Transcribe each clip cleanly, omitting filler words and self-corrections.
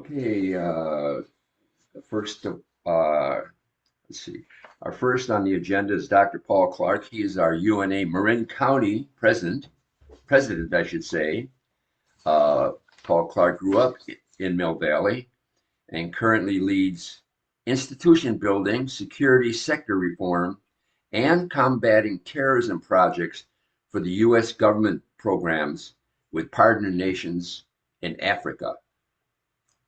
Okay, first, let's see. Our first on the agenda is Dr. Paul Clarke. He is our UNA Marin County president, I should say. Uh, Paul Clarke grew up in Mill Valley and currently leads institution building, security sector reform, and combating terrorism projects for the U.S. government programs with partner nations in Africa.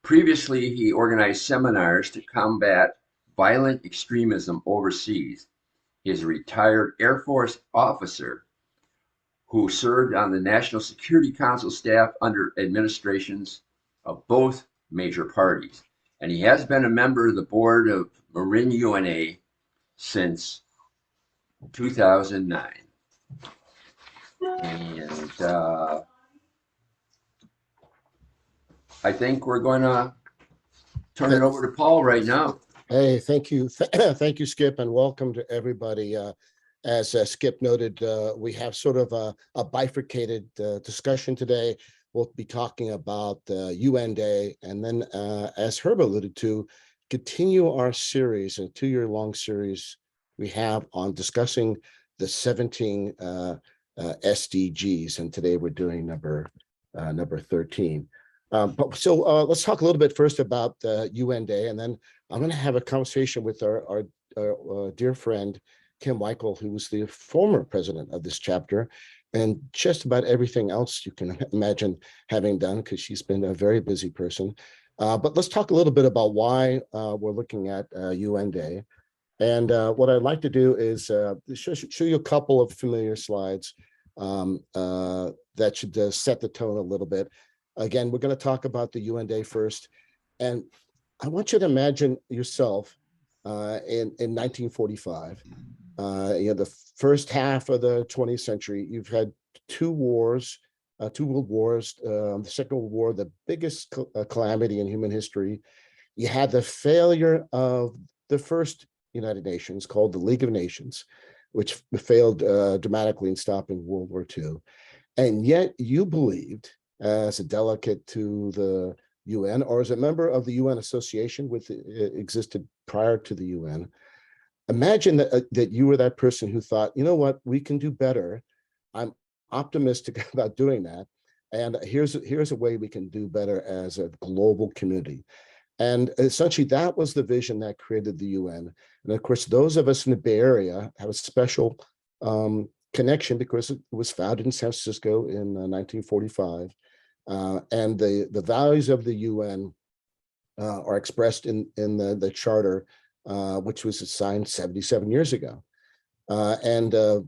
Previously, he organized seminars to combat violent extremism overseas. He is a retired Air Force officer who served on the National Security Council staff under administrations of both major parties. And he has been a member of the board of Marin UNA since 2009. And I think we're going to turn it over to Paul right now. Hey, thank you. Thank you, Skip, and welcome to everybody. As Skip noted, we have sort of a bifurcated discussion today. We'll be talking about UN Day, and then, as Herb alluded to, continue our series, a 2-year-long series we have on discussing the 17 SDGs, and today we're doing number 13. So let's talk a little bit first about UN Day, and then I'm going to have a conversation with our dear friend, Kim Weichel, who was the former president of this chapter, and just about everything else you can imagine having done, because she's been a very busy person. But let's talk a little bit about why we're looking at UN Day. And what I'd like to do is show you a couple of familiar slides that should set the tone a little bit. Again, we're going to talk about the UN Day first. And I want you to imagine yourself in 1945, the first half of the 20th century. You've had two wars, two world wars, the Second World War, the biggest calamity in human history. You had the failure of the first United Nations, called the League of Nations, which failed dramatically in stopping World War II. And yet you believed, as a delegate to the UN, or as a member of the UN association, which existed prior to the UN, imagine that you were that person who thought, you know what, we can do better. I'm optimistic about doing that. And here's a way we can do better as a global community. And essentially, that was the vision that created the UN. And of course, those of us in the Bay Area have a special connection because it was founded in San Francisco in 1945. And the values of the UN are expressed in the charter, which was signed 77 years ago. That's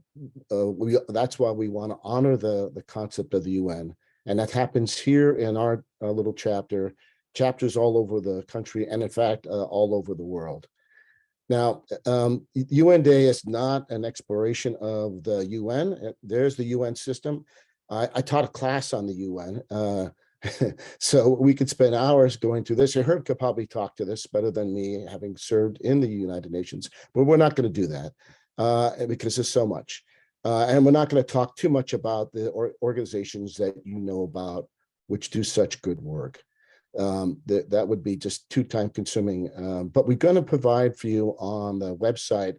why we want to honor the concept of the UN. And that happens here in our little chapters all over the country, and in fact, all over the world. Now, UN Day is not an exploration of the UN. There's the UN system. I taught a class on the UN, so we could spend hours going through this. Herb could probably talk to this better than me, having served in the United Nations, but we're not going to do that because there's so much. And we're not going to talk too much about the organizations that you know about, which do such good work. That would be just too time consuming, but we're going to provide for you on the website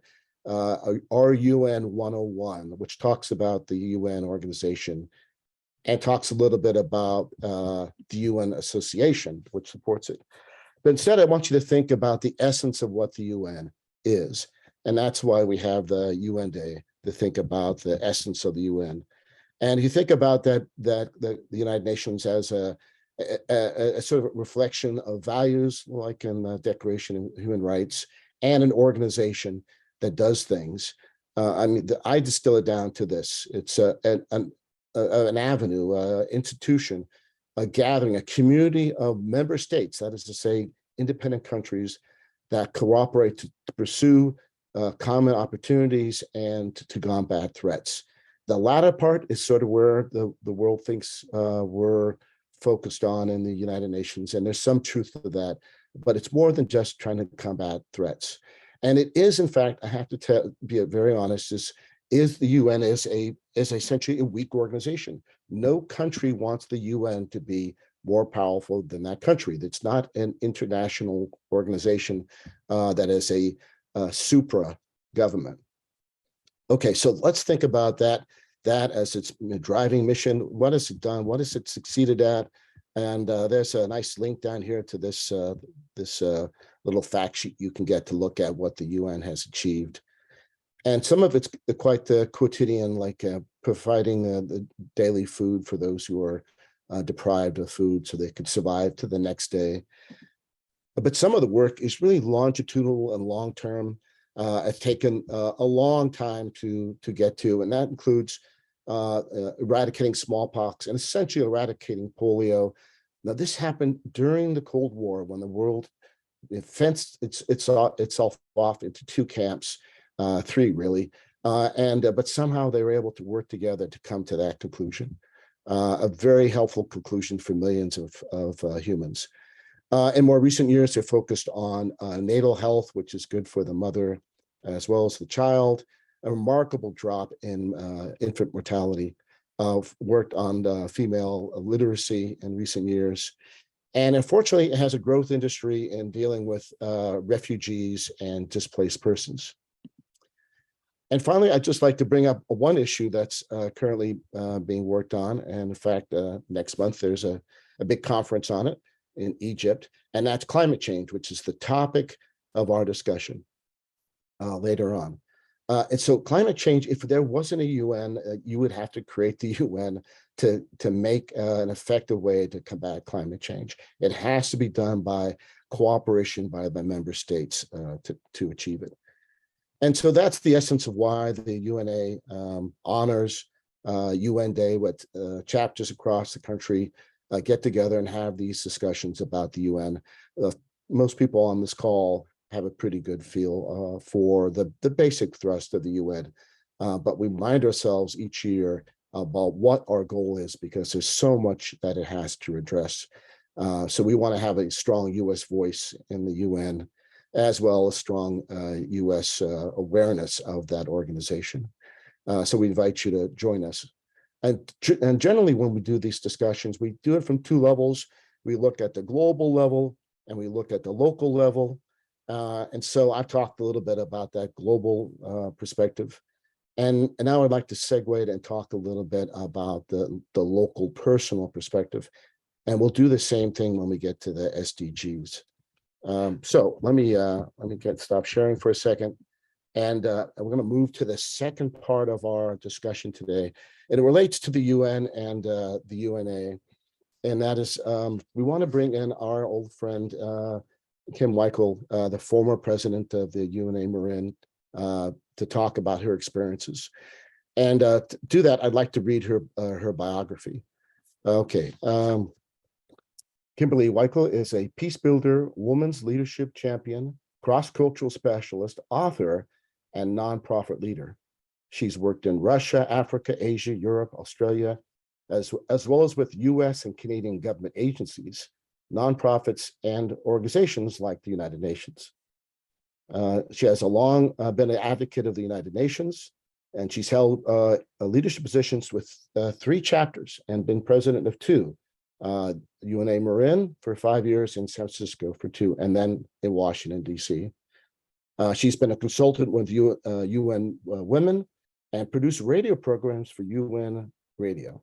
our UN 101, which talks about the UN organization and talks a little bit about the UN association, which supports it. But instead, I want you to think about the essence of what the UN is. And that's why we have the UN Day, to think about the essence of the UN. And if you think about that the United Nations as a sort of reflection of values, like in the Declaration of Human Rights, and an organization that does things. I distill it down to this. It's an avenue, institution, a gathering, a community of member states, that is to say, independent countries that cooperate to pursue common opportunities and to combat threats. The latter part is sort of where the world thinks we're focused on in the United Nations, and there's some truth to that, but it's more than just trying to combat threats. And it is, in fact, I have to be very honest, is the UN is essentially a weak organization. No country wants the UN to be more powerful than that country. That's not an international organization that is a supra government. Okay, so let's think about that as its driving mission. What has it done? What has it succeeded at? And there's a nice link down here to this little fact sheet you can get to look at what the UN has achieved. And some of it's quite quotidian, like providing the daily food for those who are deprived of food so they could survive to the next day. But some of the work is really longitudinal and long-term. It's taken a long time to get to, and that includes eradicating smallpox and essentially eradicating polio. Now, this happened during the Cold War when the world fenced itself off into two camps, three really, but somehow they were able to work together to come to that conclusion. A very helpful conclusion for millions of humans. In more recent years, they're focused on natal health, which is good for the mother as well as the child. A remarkable drop in infant mortality. Worked on female literacy in recent years. And unfortunately, it has a growth industry in dealing with refugees and displaced persons. And finally, I'd just like to bring up one issue that's currently being worked on. And in fact, next month, there's a big conference on it in Egypt, and that's climate change, which is the topic of our discussion later on. And so climate change, if there wasn't a UN, you would have to create the UN to make an effective way to combat climate change. It has to be done by cooperation by the member states to achieve it. And so that's the essence of why the UNA honors UN Day, with chapters across the country get together and have these discussions about the UN. Most people on this call have a pretty good feel for the basic thrust of the UN, but we remind ourselves each year about what our goal is, because there's so much that it has to address. So we want to have a strong US voice in the UN, as well as strong US awareness of that organization. So we invite you to join us. And generally, when we do these discussions, we do it from two levels. We look at the global level and we look at the local level. And so I've talked a little bit about that global perspective. And now I'd like to segue and talk a little bit about the local personal perspective. And we'll do the same thing when we get to the SDGs. So let me stop sharing for a second. And we're going to move to the second part of our discussion today. And it relates to the UN and the UNA. And that is, we want to bring in our old friend, Kim Weichel, the former president of the UNA Marin, to talk about her experiences. And to do that, I'd like to read her biography. Okay. Kimberly Weichel is a peace builder, women's leadership champion, cross-cultural specialist, author, and nonprofit leader. She's worked in Russia, Africa, Asia, Europe, Australia, as well as with US and Canadian government agencies, nonprofits, and organizations like the United Nations. She has long been an advocate of the United Nations, and she's held leadership positions with 3 chapters and been president of 2. UNA Marin for 5 years, in San Francisco for 2, and then in Washington, D.C. She's been a consultant with UN Women and produced radio programs for UN Radio.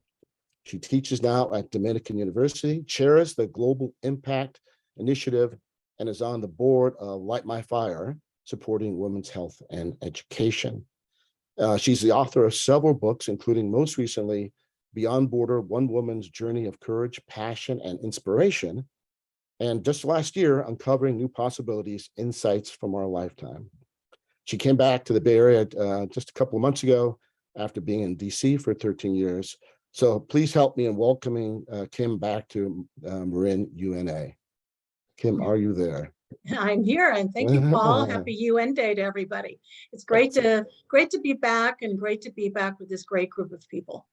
She teaches now at Dominican University, chairs the Global Impact Initiative, and is on the board of Light My Fire, supporting women's health and education. She's the author of several books, including most recently, Beyond Border, One Woman's Journey of Courage, Passion, and Inspiration. And just last year, Uncovering New Possibilities, Insights from Our Lifetime. She came back to the Bay Area just a couple of months ago after being in DC for 13 years. So please help me in welcoming Kim back to Marin UNA. Kim, are you there? I'm here, and thank you, Paul. Happy UN Day to everybody. It's great to be back, and great to be back with this great group of people.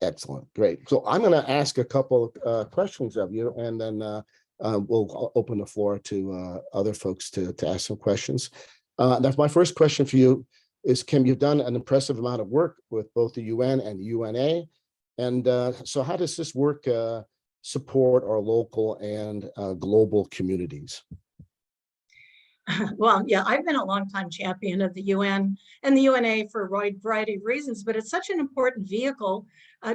Excellent, great. So I'm going to ask a couple of questions of you, and then we'll open the floor to other folks to ask some questions. That's my first question for you is, Kim, you've done an impressive amount of work with both the UN and the UNA. And so how does this work support our local and global communities? Well, yeah, I've been a longtime champion of the UN and the UNA for a variety of reasons, but it's such an important vehicle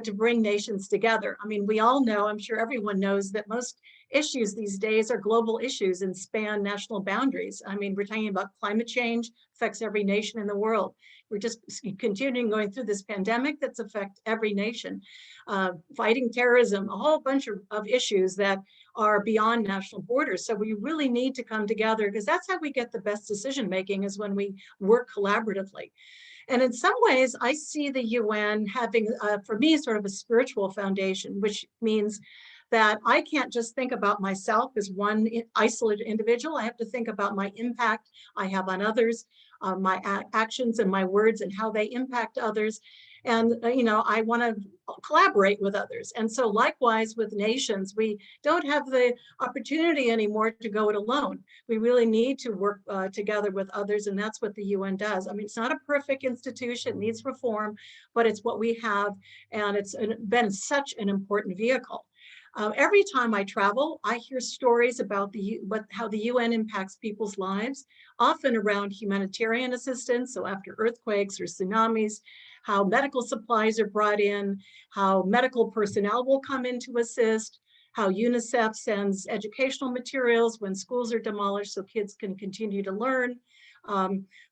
to bring nations together. I mean, we all know, I'm sure everyone knows, that most issues these days are global issues and span national boundaries. I mean, we're talking about climate change, affects every nation in the world. We're just continuing going through this pandemic that's affect every nation. Fighting terrorism, a whole bunch of issues that are beyond national borders. So we really need to come together, because that's how we get the best decision making, is when we work collaboratively. And in some ways, I see the UN having, for me, sort of a spiritual foundation, which means that I can't just think about myself as one isolated individual. I have to think about my impact I have on others, my actions and my words and how they impact others. And, I want to collaborate with others. And so likewise with nations, we don't have the opportunity anymore to go it alone. We really need to work together with others. And that's what the UN does. I mean, it's not a perfect institution, it needs reform, but it's what we have. And it's been such an important vehicle. Every time I travel, I hear stories about how the UN impacts people's lives, often around humanitarian assistance. So after earthquakes or tsunamis, how medical supplies are brought in, how medical personnel will come in to assist, how UNICEF sends educational materials when schools are demolished so kids can continue to learn.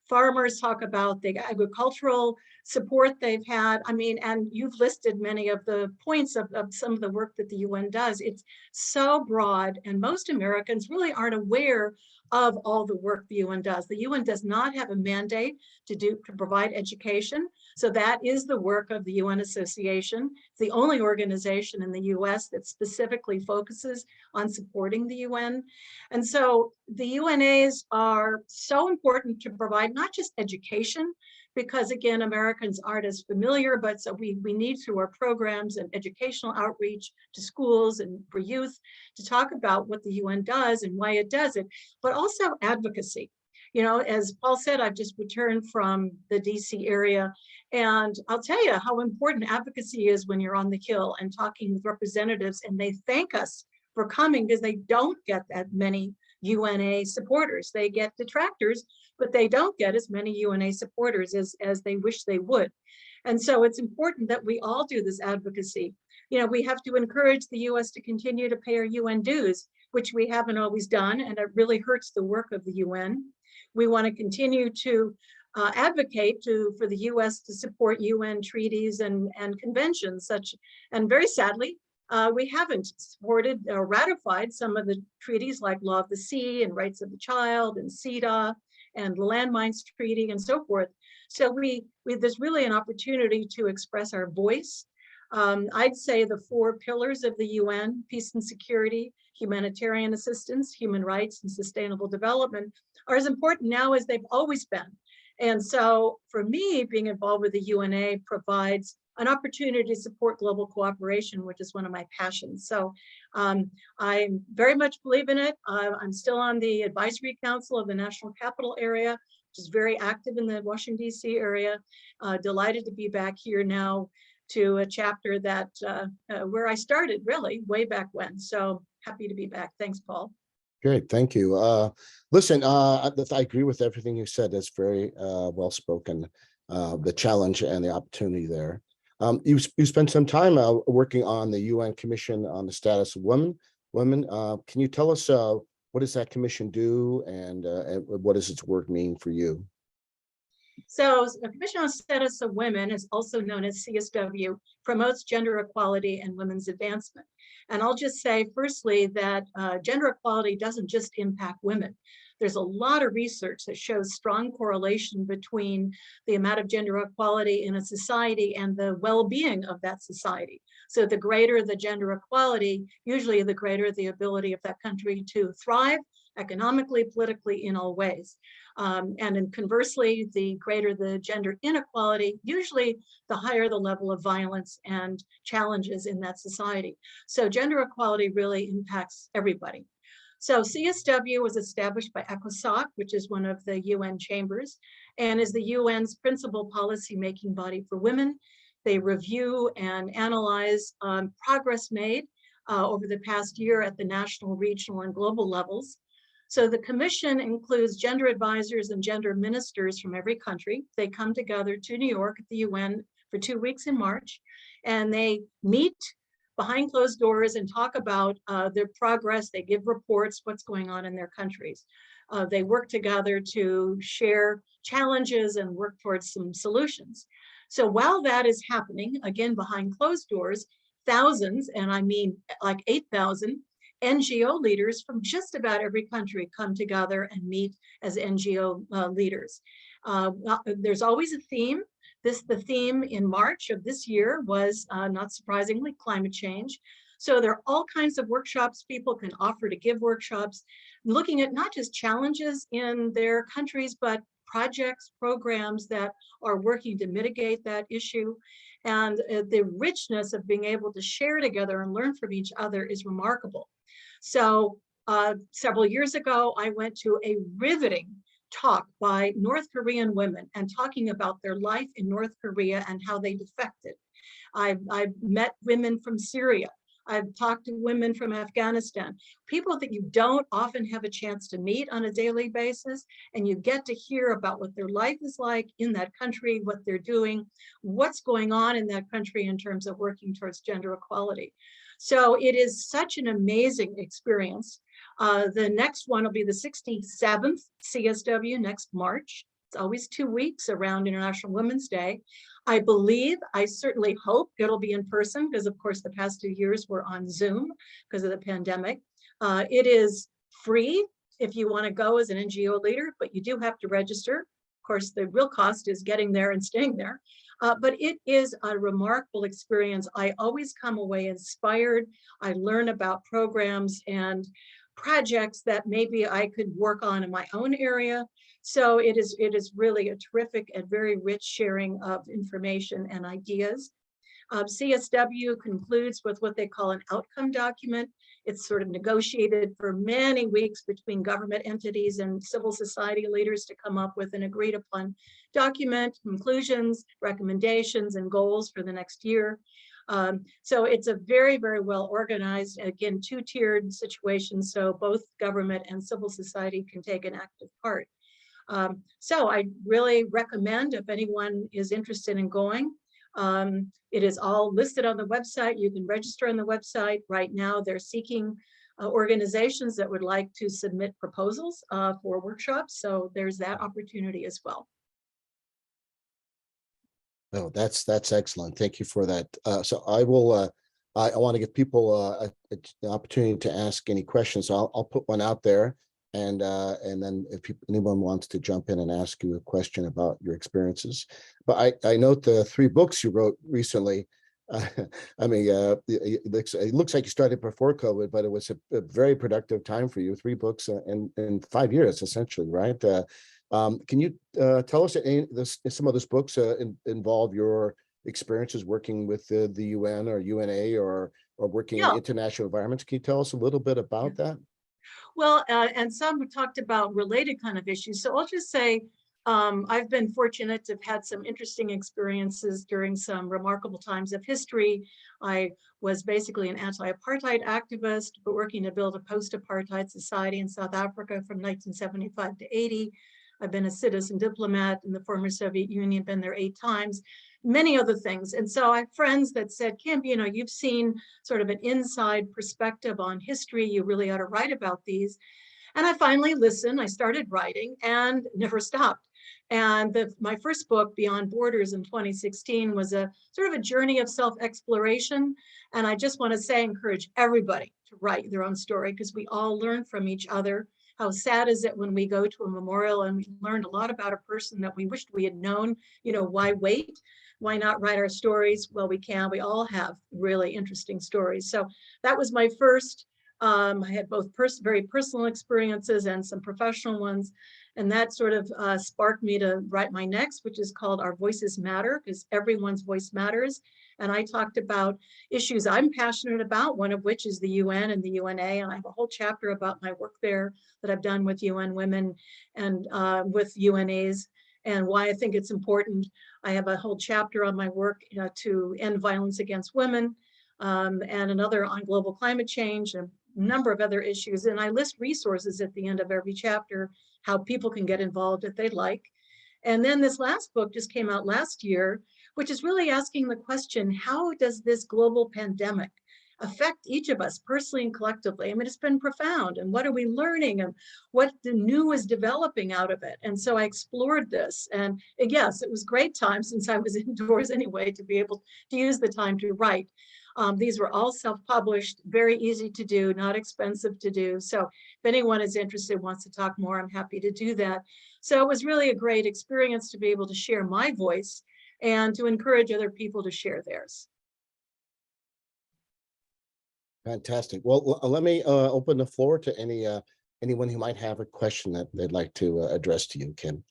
Farmers talk about the agricultural support they've had. I mean, and you've listed many of the points of some of the work that the UN does. It's so broad, and most Americans really aren't aware of all the work the UN does. The UN does not have a mandate to provide education. So that is the work of the UN Association. It's the only organization in the US that specifically focuses on supporting the UN. And so the UNAs are so important to provide not just education, because again, Americans aren't as familiar, but so we need through our programs and educational outreach to schools and for youth to talk about what the UN does and why it does it, but also advocacy. As Paul said, I've just returned from the DC area, and I'll tell you how important advocacy is when you're on the Hill and talking with representatives, and they thank us for coming because they don't get that many UNA supporters. They get detractors, but they don't get as many UNA supporters as they wish they would. And so it's important that we all do this advocacy. We have to encourage the US to continue to pay our UN dues, which we haven't always done, and it really hurts the work of the UN. We want to continue to advocate for the US to support UN treaties and conventions and very sadly, we haven't supported or ratified some of the treaties like Law of the Sea and Rights of the Child and CEDAW and the Landmines Treaty and so forth. So there's really an opportunity to express our voice. I'd say the 4 pillars of the UN, peace and security, humanitarian assistance, human rights, and sustainable development, are as important now as they've always been. And so for me, being involved with the UNA provides an opportunity to support global cooperation, which is one of my passions. So I very much believe in it. I'm still on the advisory council of the National Capital Area, which is very active in the Washington, D.C. area. Delighted to be back here now to a chapter that where I started really way back when. So happy to be back. Thanks, Paul. Great, thank you. Listen, I agree with everything you said. That's very well spoken. The challenge and the opportunity there. You spent some time working on the UN Commission on the Status of Women. Can you tell us what does that commission do, and what does its work mean for you? So the Commission on Status of Women, is also known as CSW, promotes gender equality and women's advancement. And I'll just say, firstly, that gender equality doesn't just impact women. There's a lot of research that shows strong correlation between the amount of gender equality in a society and the well-being of that society. So the greater the gender equality, usually the greater the ability of that country to thrive economically, politically, in all ways. And conversely, the greater the gender inequality, usually the higher the level of violence and challenges in that society. So gender equality really impacts everybody. So CSW was established by ECOSOC, which is one of the UN chambers, and is the UN's principal policy-making body for women. They review and analyze progress made over the past year at the national, regional, and global levels. So the commission includes gender advisors and gender ministers from every country. They come together to New York at the UN for 2 weeks in March, and they meet behind closed doors and talk about their progress. They give reports, what's going on in their countries. They work together to share challenges and work towards some solutions. So while that is happening, again, behind closed doors, thousands, and I mean like 8,000 NGO leaders from just about every country come together and meet as NGO leaders. There's always a theme. The theme in March of this year was, not surprisingly, climate change. So there are all kinds of workshops people can offer to give workshops, looking at not just challenges in their countries, but projects, programs that are working to mitigate that issue. And the richness of being able to share together and learn from each other is remarkable. So several years ago, I went to a riveting talk by North Korean women and talking about their life in North Korea and how they defected. I've met women from Syria. I've talked to women from Afghanistan, people that you don't often have a chance to meet on a daily basis, and you get to hear about what their life is like in that country, what they're doing, what's going on in that country in terms of working towards gender equality. So it is such an amazing experience. The next one will be the 67th CSW next March. It's always 2 weeks around International Women's Day. I believe, I certainly hope it'll be in person, because of course the past 2 years were on Zoom because of the pandemic. It is free if you want to go as an NGO leader, but you do have to register. Of course, the real cost is getting there and staying there. But it is a remarkable experience. I always come away inspired. I learn about programs and projects that maybe I could work on in my own area. So it is really a terrific and very rich sharing of information and ideas. CSW concludes with what they call an outcome document. It's sort of negotiated for many weeks between government entities and civil society leaders to come up with an agreed upon document, conclusions, recommendations, and goals for the next year. So it's a very, very well organized, again, two-tiered situation, so both government and civil society can take an active part. So I really recommend, if anyone is interested in going, it is all listed on the website. You can register on the website. Right now, they're seeking organizations that would like to submit proposals for workshops. So there's that opportunity as well. Oh, that's excellent. Thank you for that. So I will. I want to give people an opportunity to ask any questions. So I'll put one out there, and then if anyone wants to jump in and ask you a question about your experiences. But I note the 3 books you wrote recently. I mean, it looks like you started before COVID, but it was a very productive time for you. 3 books in 5 years, essentially, right? Can you tell us some of those books involve your experiences working with the UN or UNA or working in international environments? Can you tell us a little bit about that? Well, and some talked about related kind of issues. So I'll just say, I've been fortunate to have had some interesting experiences during some remarkable times of history. I was basically an anti-apartheid activist, but working to build a post-apartheid society in South Africa from 1975 to 80. I've been a citizen diplomat in the former Soviet Union, been there 8 times, many other things. And so I have friends that said, Kim, you know, you've seen sort of an inside perspective on history. You really ought to write about these. And I finally listened. I started writing and never stopped. And my first book, Beyond Borders, in 2016, was a sort of a journey of self-exploration. And I just want to say, encourage everybody to write their own story, because we all learn from each other. How sad is it when we go to a memorial and we learned a lot about a person that we wished we had known? You know, why wait? Why not write our stories? Well, we can. We all have really interesting stories. So that was my first. I had both very personal experiences and some professional ones. And that sort of sparked me to write my next, which is called Our Voices Matter, because everyone's voice matters. And I talked about issues I'm passionate about, one of which is the UN and the UNA. And I have a whole chapter about my work there that I've done with UN Women and with UNAs and why I think it's important. I have a whole chapter on my work to end violence against women. and another on global climate change, and a number of other issues. And I list resources at the end of every chapter, how people can get involved if they'd like. And then this last book just came out last year, which is really asking the question, how does this global pandemic affect each of us personally and collectively? I mean, it's been profound. And what are we learning? And what the new is developing out of it? And so I explored this. And yes, it was great time, since I was indoors anyway, to be able to use the time to write. These were all self-published, very easy to do, not expensive to do. So if anyone is interested, wants to talk more, I'm happy to do that. So it was really a great experience to be able to share my voice and to encourage other people to share theirs. Fantastic. Well, let me open the floor to anyone who might have a question that they'd like to address to you, Kim.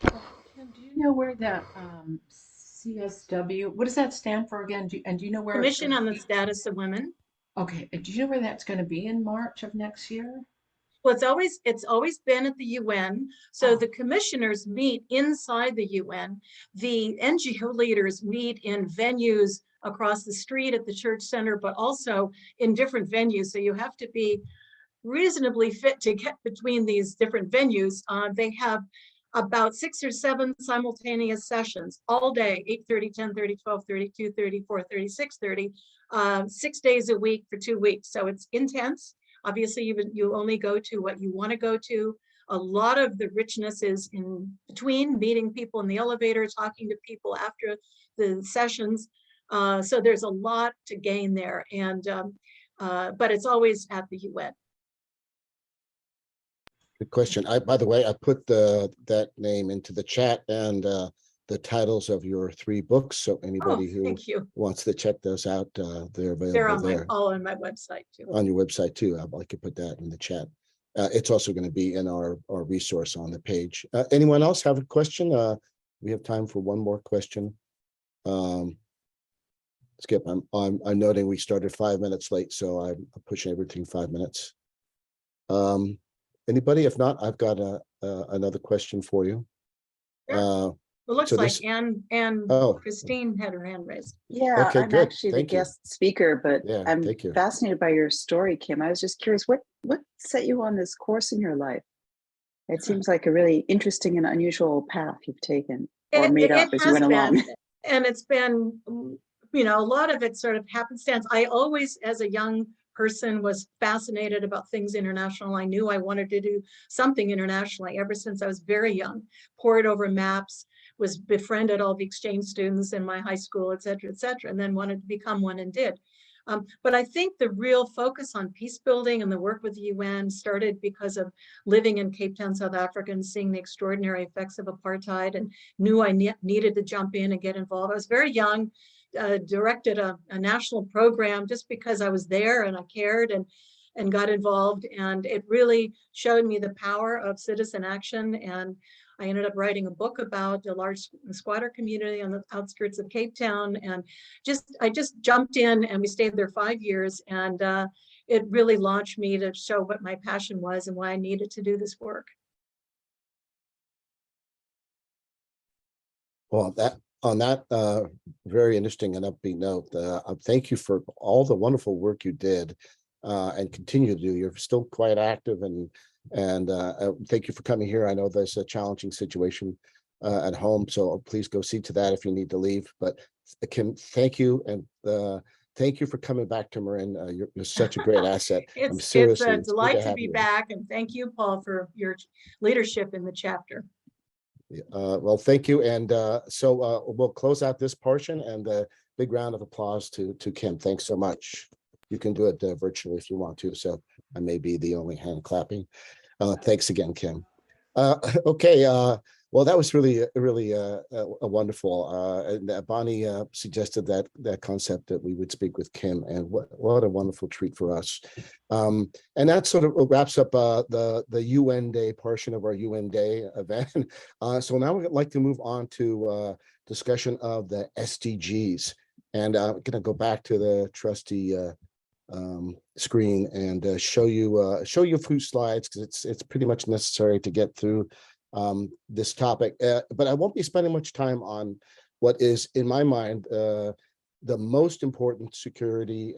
Kim, do you know where that CSW, what does that stand for again? Do you know where it's Commission on the Status of Women. Okay, do you know where that's going to be in March of next year? Well, it's always been at the UN. So Oh. the commissioners meet inside the UN. The NGO leaders meet in venues across the street at the church center, but also in different venues. So you have to be reasonably fit to get between these different venues. They have about 6 or 7 simultaneous sessions all day, 8:30, 10:30, 12:30, 2:30, 4:30, 6:30, 6 days a week for 2 weeks. So it's intense. Obviously, you only go to what you want to go to. A lot of the richness is in between, meeting people in the elevator, talking to people after the sessions. So there's a lot to gain there. And but it's always at the UN. Good question. By the way, I put that name into the chat and the titles of your 3 books. So anybody who Thank you. wants to check those out, they're available They're on there. all on my website too. On your website too. I'd like to put that in the chat. It's also going to be in our resource on the page. Anyone else have a question? We have time for one more question. Skip, I'm noting we started 5 minutes late, so I'm pushing everything 5 minutes. Anybody? If not, I've got another question for you. Sure. It looks so like this- Anne Oh. Christine had her hand raised. Yeah, Okay, I'm good. actually the Thank you. guest speaker, but Yeah, I'm thank you. fascinated by your story, Kim. I was just curious, what set you on this course in your life? It seems like a really interesting and unusual path you've taken or made up as you went along. And it's been, a lot of it sort of happenstance. I always, as a young person, was fascinated about things international. I knew I wanted to do something internationally ever since I was very young. Pored over maps, was befriended all the exchange students in my high school, et cetera, and then wanted to become one and did. But I think the real focus on peace building and the work with the UN started because of living in Cape Town, South Africa, and seeing the extraordinary effects of apartheid, and knew I needed to jump in and get involved. I was very young, directed a national program just because I was there and I cared and got involved. And it really showed me the power of citizen action. And I ended up writing a book about a large squatter community on the outskirts of Cape Town. And I just jumped in, and we stayed there 5 years. And it really launched me to show what my passion was and why I needed to do this work. Well, on that very interesting and upbeat note, thank you for all the wonderful work you did and continue to do. You're still quite active, and thank you for coming here. I know there's a challenging situation at home, so please go see to that if you need to leave. But Kim, thank you, and thank you for coming back to Marin. You're such a great asset. It's a delight to be back, and thank you, Paul, for your leadership in the chapter. Well, thank you. And so we'll close out this portion, and a big round of applause to Kim. Thanks so much. You can do it virtually if you want to. So I may be the only hand clapping. Thanks again, Kim. Okay. Well, that was really a wonderful. And Bonnie suggested that concept that we would speak with Kim, and what a wonderful treat for us. And that sort of wraps up the UN Day portion of our UN Day event. So now we'd like to move on to discussion of the SDGs, and I'm going to go back to the trusty screen and show you a few slides, because it's pretty much necessary to get through this topic. But I won't be spending much time on what is, in my mind, the most important security,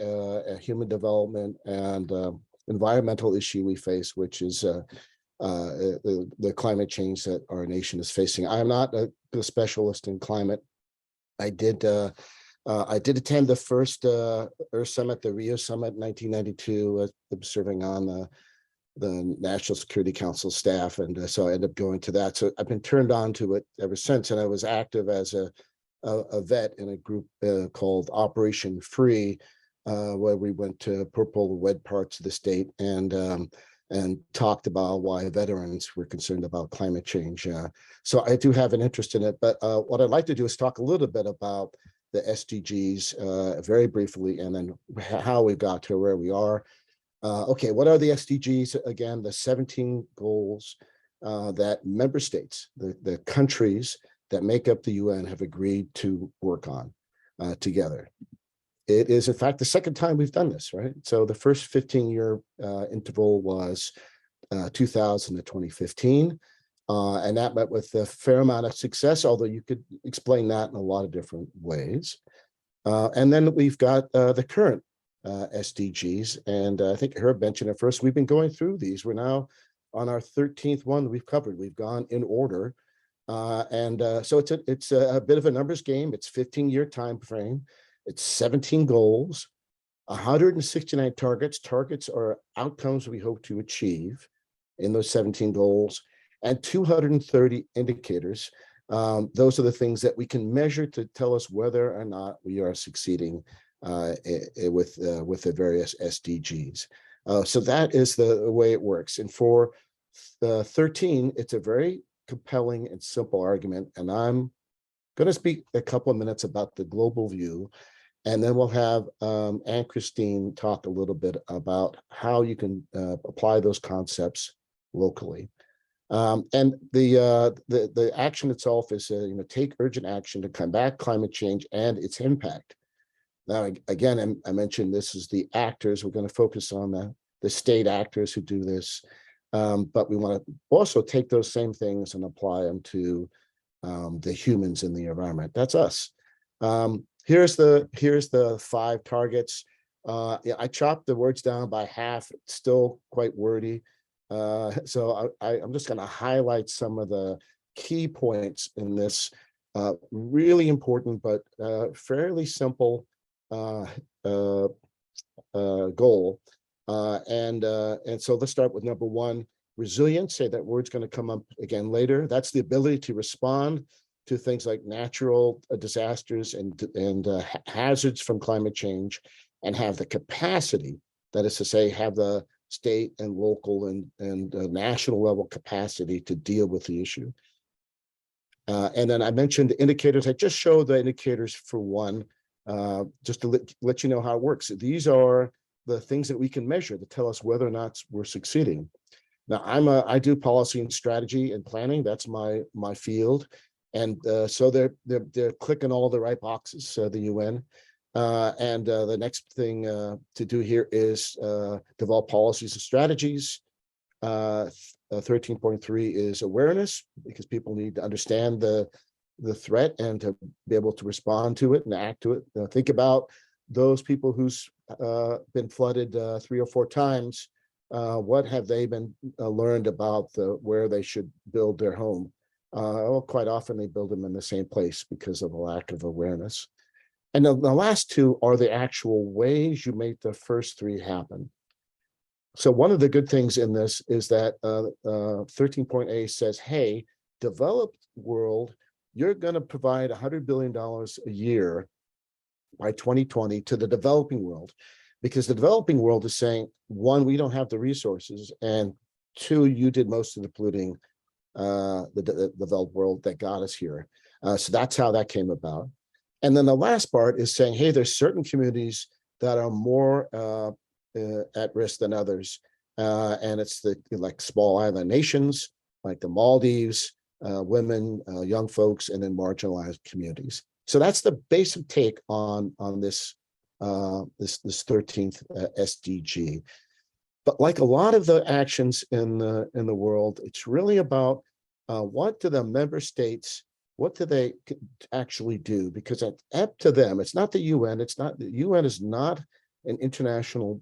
human development, and environmental issue we face, which is the climate change that our nation is facing. I'm not a specialist in climate. I did attend the first Earth Summit, the Rio Summit, 1992, serving on the National Security Council staff, and so I ended up going to that. So I've been turned on to it ever since, and I was active as a vet in a group called Operation Free, where we went to purple red parts of the state and talked about why veterans were concerned about climate change. So I do have an interest in it, but what I'd like to do is talk a little bit about the SDGs very briefly, and then how we got to where we are. Okay, what are the SDGs? Again, the 17 goals that member states, the countries that make up the UN, have agreed to work on together. It is, in fact, the second time we've done this, right? So the first 15-year interval was 2000 to 2015, and that met with a fair amount of success, although you could explain that in a lot of different ways. And then we've got the current SDGs, and I think Herb mentioned it first. We've been going through these. We're now on our 13th one we've covered. We've gone in order, so it's a bit of a numbers game. It's 15-year time frame. It's 17 goals, 169 targets. Targets are outcomes we hope to achieve in those 17 goals, and 230 indicators. Those are the things that we can measure to tell us whether or not we are succeeding with the various SDGs. So that is the way it works. And for 13, it's a very compelling and simple argument. And I'm going to speak a couple of minutes about the global view. And then we'll have Anne Christine talk a little bit about how you can apply those concepts locally. And the action itself is, take urgent action to combat climate change and its impact. Now, again, I mentioned this is the actors. We're going to focus on the state actors who do this, but we want to also take those same things and apply them to the humans in the environment. That's us. Here's the 5 targets. I chopped the words down by half. It's still quite wordy. So I'm just going to highlight some of the key points in this really important but fairly simple goal. And so let's start with number 1, resilience. Say that word's going to come up again later. That's the ability to respond to things like natural disasters and hazards from climate change, and have the capacity, that is to say, have the state and local and national level capacity to deal with the issue. And then I mentioned the indicators. I just showed the indicators for one, just to let you know how it works. These are the things that we can measure to tell us whether or not we're succeeding. Now, I do policy and strategy and planning. That's my field. And so they're clicking all the right boxes, the UN. And the next thing to do here is develop policies and strategies. 13.3 is awareness, because people need to understand the threat and to be able to respond to it and act to it. Think about those people who's been flooded 3 or 4 times. What have they been learned about where they should build their home? Well, quite often they build them in the same place because of a lack of awareness. And the last 2 are the actual ways you make the first 3 happen. So one of the good things in this is that 13.A says, hey, developed world, you're going to provide $100 billion a year by 2020 to the developing world, because the developing world is saying, 1, we don't have the resources, and 2, you did most of the polluting, the developed world that got us here. So that's how that came about. And then the last part is saying, hey, there's certain communities that are more at risk than others. And it's like small island nations, like the Maldives, women, young folks, and then marginalized communities. So that's the basic take on this 13th SDG. But like a lot of the actions in the world, it's really about what do the member states, what do they actually do? Because it's up to them. It's not the UN. It's not, the UN is not an international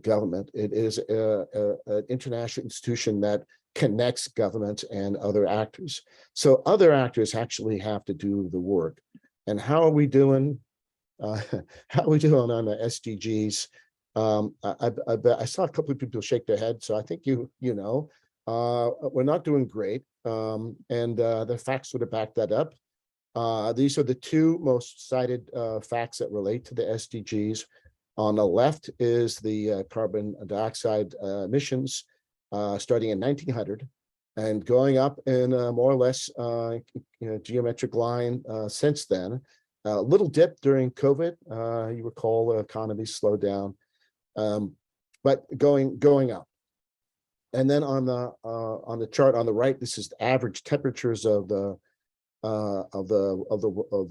government. It is an international institution that connects governments and other actors. So other actors actually have to do the work. And how are we doing? How are we doing on the SDGs? I saw a couple of people shake their head, so I think you know we're not doing great, and the facts sort of back that up. These are the two most cited facts that relate to the SDGs. On the left is the carbon dioxide emissions starting in 1900 and going up in more or less geometric line since then. A little dip during COVID. You recall the economy slowed down, but going up. And then on the chart on the right, this is the average temperatures of the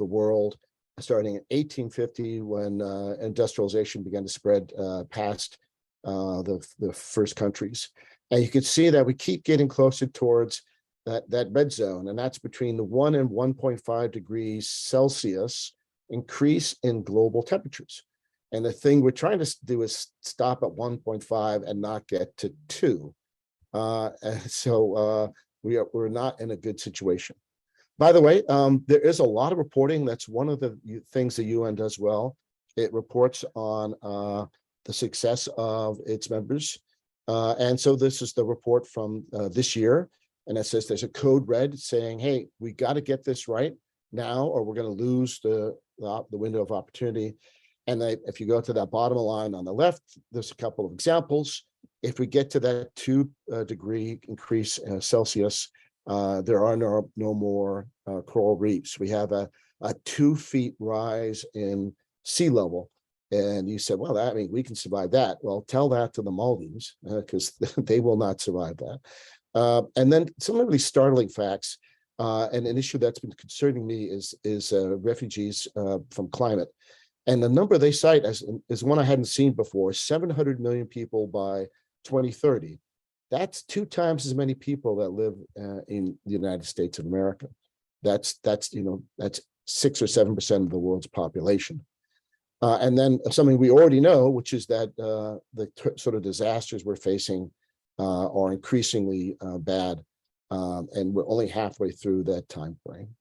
world, starting in 1850 when industrialization began to spread past the first countries. And you can see that we keep getting closer towards that red zone, and that's between the 1 and 1.5 degrees Celsius increase in global temperatures. And the thing we're trying to do is stop at 1.5 and not get to 2. So we're not in a good situation. By the way, there is a lot of reporting. That's one of the things the UN does well. It reports on the success of its members. And so this is the report from this year. And it says there's a code red saying, hey, we got to get this right now, or we're going to lose the window of opportunity. And if you go to that bottom line on the left, there's a couple of examples. If we get to that 2 degree increase Celsius, there are no more coral reefs. We have a 2 feet rise in sea level. And you said, well, I mean, we can survive that. Well, tell that to the Maldives, because they will not survive that. And then some really startling facts, and an issue that's been concerning me is refugees from climate. And the number they cite is one I hadn't seen before: 700 million people by 2030. That's 2 times as many people that live in the United States of America. That's 6 or 7% of the world's population. And then something we already know, which is that the sort of disasters we're facing are increasingly bad, and we're only halfway through that time frame.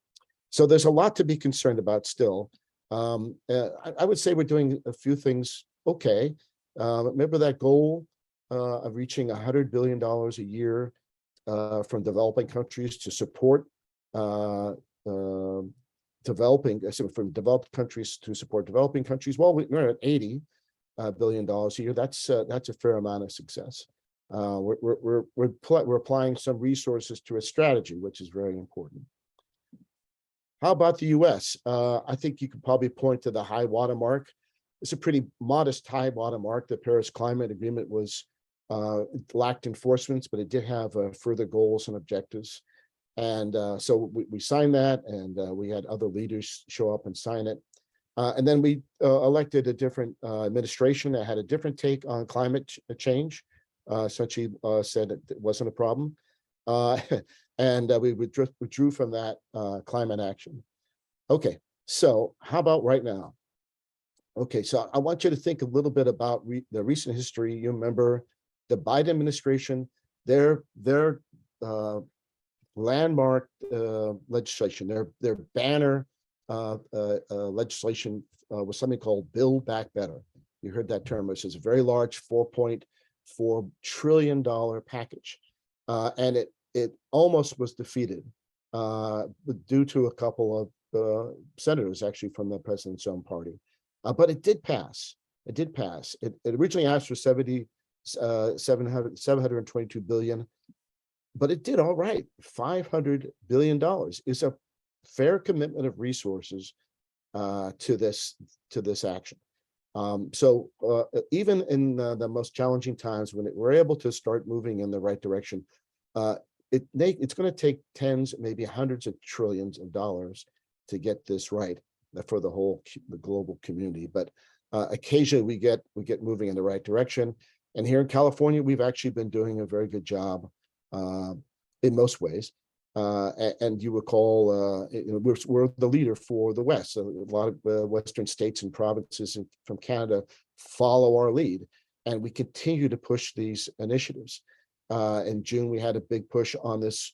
So there's a lot to be concerned about still. I would say we're doing a few things okay. Remember that goal of reaching $100 billion a year from developing countries to support from developed countries to support developing countries? Well, we're at $80 billion a year. That's a fair amount of success. We're applying some resources to a strategy, which is very important. How about the US? I think you could probably point to the high water mark. It's a pretty modest high water mark. The Paris Climate Agreement was lacked enforcements, but it did have further goals and objectives. And so we signed that, and we had other leaders show up and sign it. And then we elected a different administration that had a different take on climate change. She said it wasn't a problem. And we withdrew from that climate action. Okay, so how about right now? Okay, so I want you to think a little bit about the recent history. You remember the Biden administration, their landmark legislation, their banner legislation was something called Build Back Better. You heard that term, which is a very large $4.4 trillion package. And it almost was defeated due to a couple of senators actually from the president's own party. But it did pass. It did pass. It originally asked for 722 billion, but it did all right. $500 billion is a fair commitment of resources to this action. So even in the most challenging times, when we're able to start moving in the right direction, it's going to take tens, maybe hundreds of trillions of dollars to get this right for the global community. But occasionally we get moving in the right direction. And here in California, we've actually been doing a very good job in most ways. And you recall, we're the leader for the West. So a lot of Western states and provinces from Canada follow our lead, and we continue to push these initiatives. In June, we had a big push on this,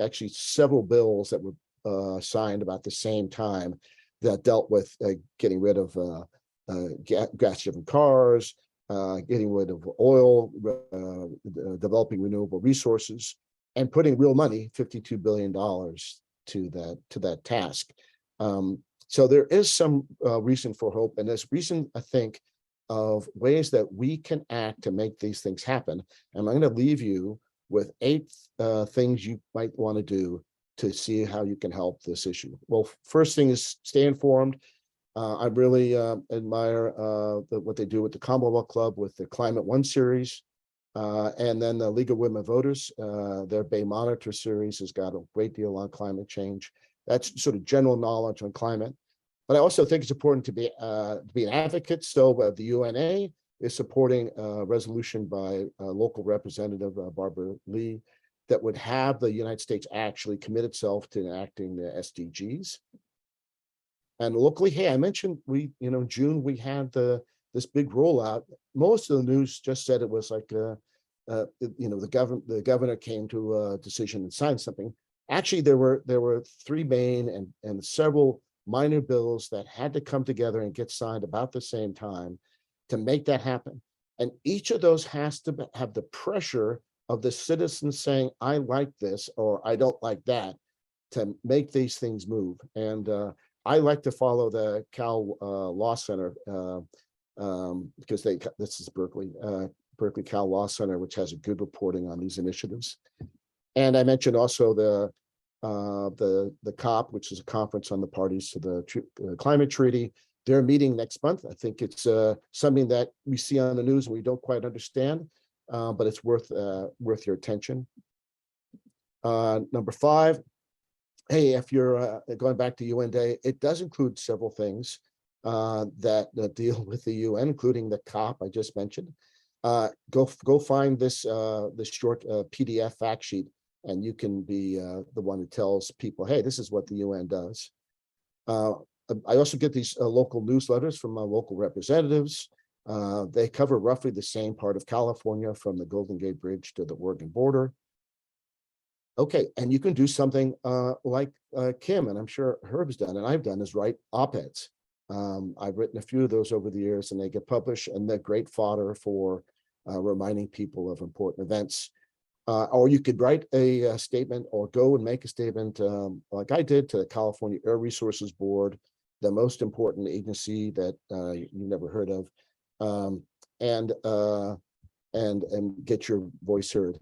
actually several bills that were signed about the same time that dealt with getting rid of gas-driven cars, getting rid of oil, developing renewable resources, and putting real money, $52 billion to that task. So there is some reason for hope, and there's reason, I think, of ways that we can act to make these things happen. And I'm going to leave you with 8 things you might want to do to see how you can help this issue. Well, first thing is stay informed. I really admire what they do with the Commonwealth Club with the Climate One series. And then the League of Women Voters, their Bay Monitor series has got a great deal on climate change. That's sort of general knowledge on climate. But I also think it's important to be an advocate. So the UNA is supporting a resolution by local representative Barbara Lee that would have the United States actually commit itself to enacting the SDGs. And locally, hey, I mentioned in June we had this big rollout. Most of the news just said it was like the governor came to a decision and signed something. Actually, there were 3 main and several minor bills that had to come together and get signed about the same time to make that happen. And each of those has to have the pressure of the citizens saying, I like this or I don't like that, to make these things move. And I like to follow the Cal Law Center because this is Berkeley Cal Law Center, which has a good reporting on these initiatives. And I mentioned also the COP, which is a conference on the parties to the climate treaty. They're meeting next month. I think it's something that we see on the news and we don't quite understand, but it's worth your attention. Number 5, hey, if you're going back to UN Day, it does include several things that deal with the UN, including the COP I just mentioned. Go find this short PDF fact sheet, and you can be the one who tells people, hey, this is what the UN does. I also get these local newsletters from my local representatives. They cover roughly the same part of California from the Golden Gate Bridge to the Oregon border. Okay, and you can do something like Kim, and I'm sure Herb's done, and I've done, is write op-eds. I've written a few of those over the years, and they get published, and they're great fodder for reminding people of important events. Or you could write a statement or go and make a statement like I did to the California Air Resources Board, the most important agency that you never heard of, and get your voice heard.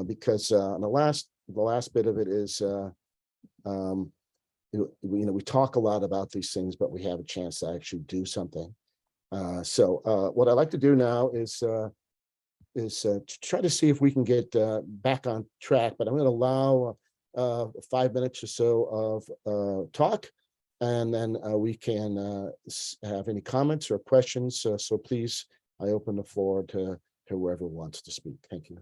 Because the last bit of it is, we talk a lot about these things, but we have a chance to actually do something. So what I'd like to do now is to try to see if we can get back on track, but I'm going to allow 5 minutes or so of talk, and then we can have any comments or questions. So please, I open the floor to whoever wants to speak. Thank you.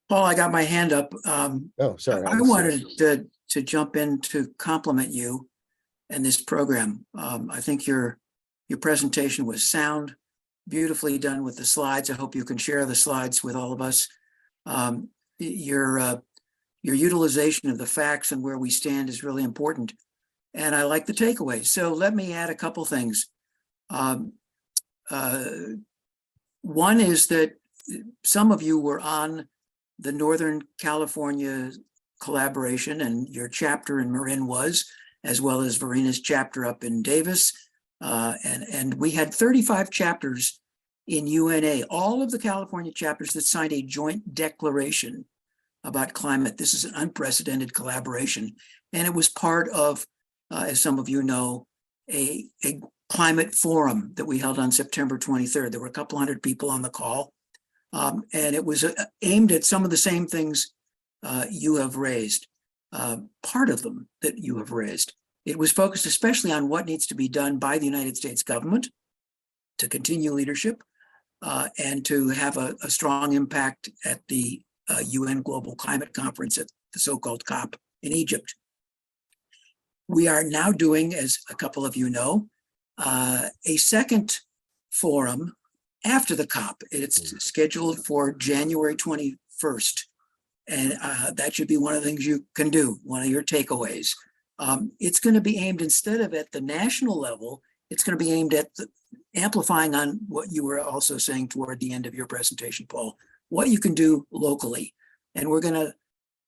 Paul, I got my hand up. Oh, sorry. I wanted to jump in to compliment you and this program. I think your presentation was sound, beautifully done with the slides. I hope you can share the slides with all of us. Your utilization of the facts and where we stand is really important. And I like the takeaways. So let me add a couple things. One is that some of you were on the Northern California collaboration, and your chapter in Marin was, as well as Verina's chapter up in Davis. And we had 35 chapters in UNA, all of the California chapters that signed a joint declaration about climate. This is an unprecedented collaboration. And it was part of, as some of you know, a climate forum that we held on September 23rd. There were a couple hundred people on the call. And it was aimed at some of the same things you have raised, part of them that you have raised. It was focused especially on what needs to be done by the United States government to continue leadership and to have a strong impact at the UN Global Climate Conference at the so-called COP in Egypt. We are now doing, as a couple of you know, a second forum after the COP. It's scheduled for January 21st. And that should be one of the things you can do, one of your takeaways. It's going to be aimed, instead of at the national level, it's going to be aimed at amplifying on what you were also saying toward the end of your presentation, Paul, what you can do locally. And we're going to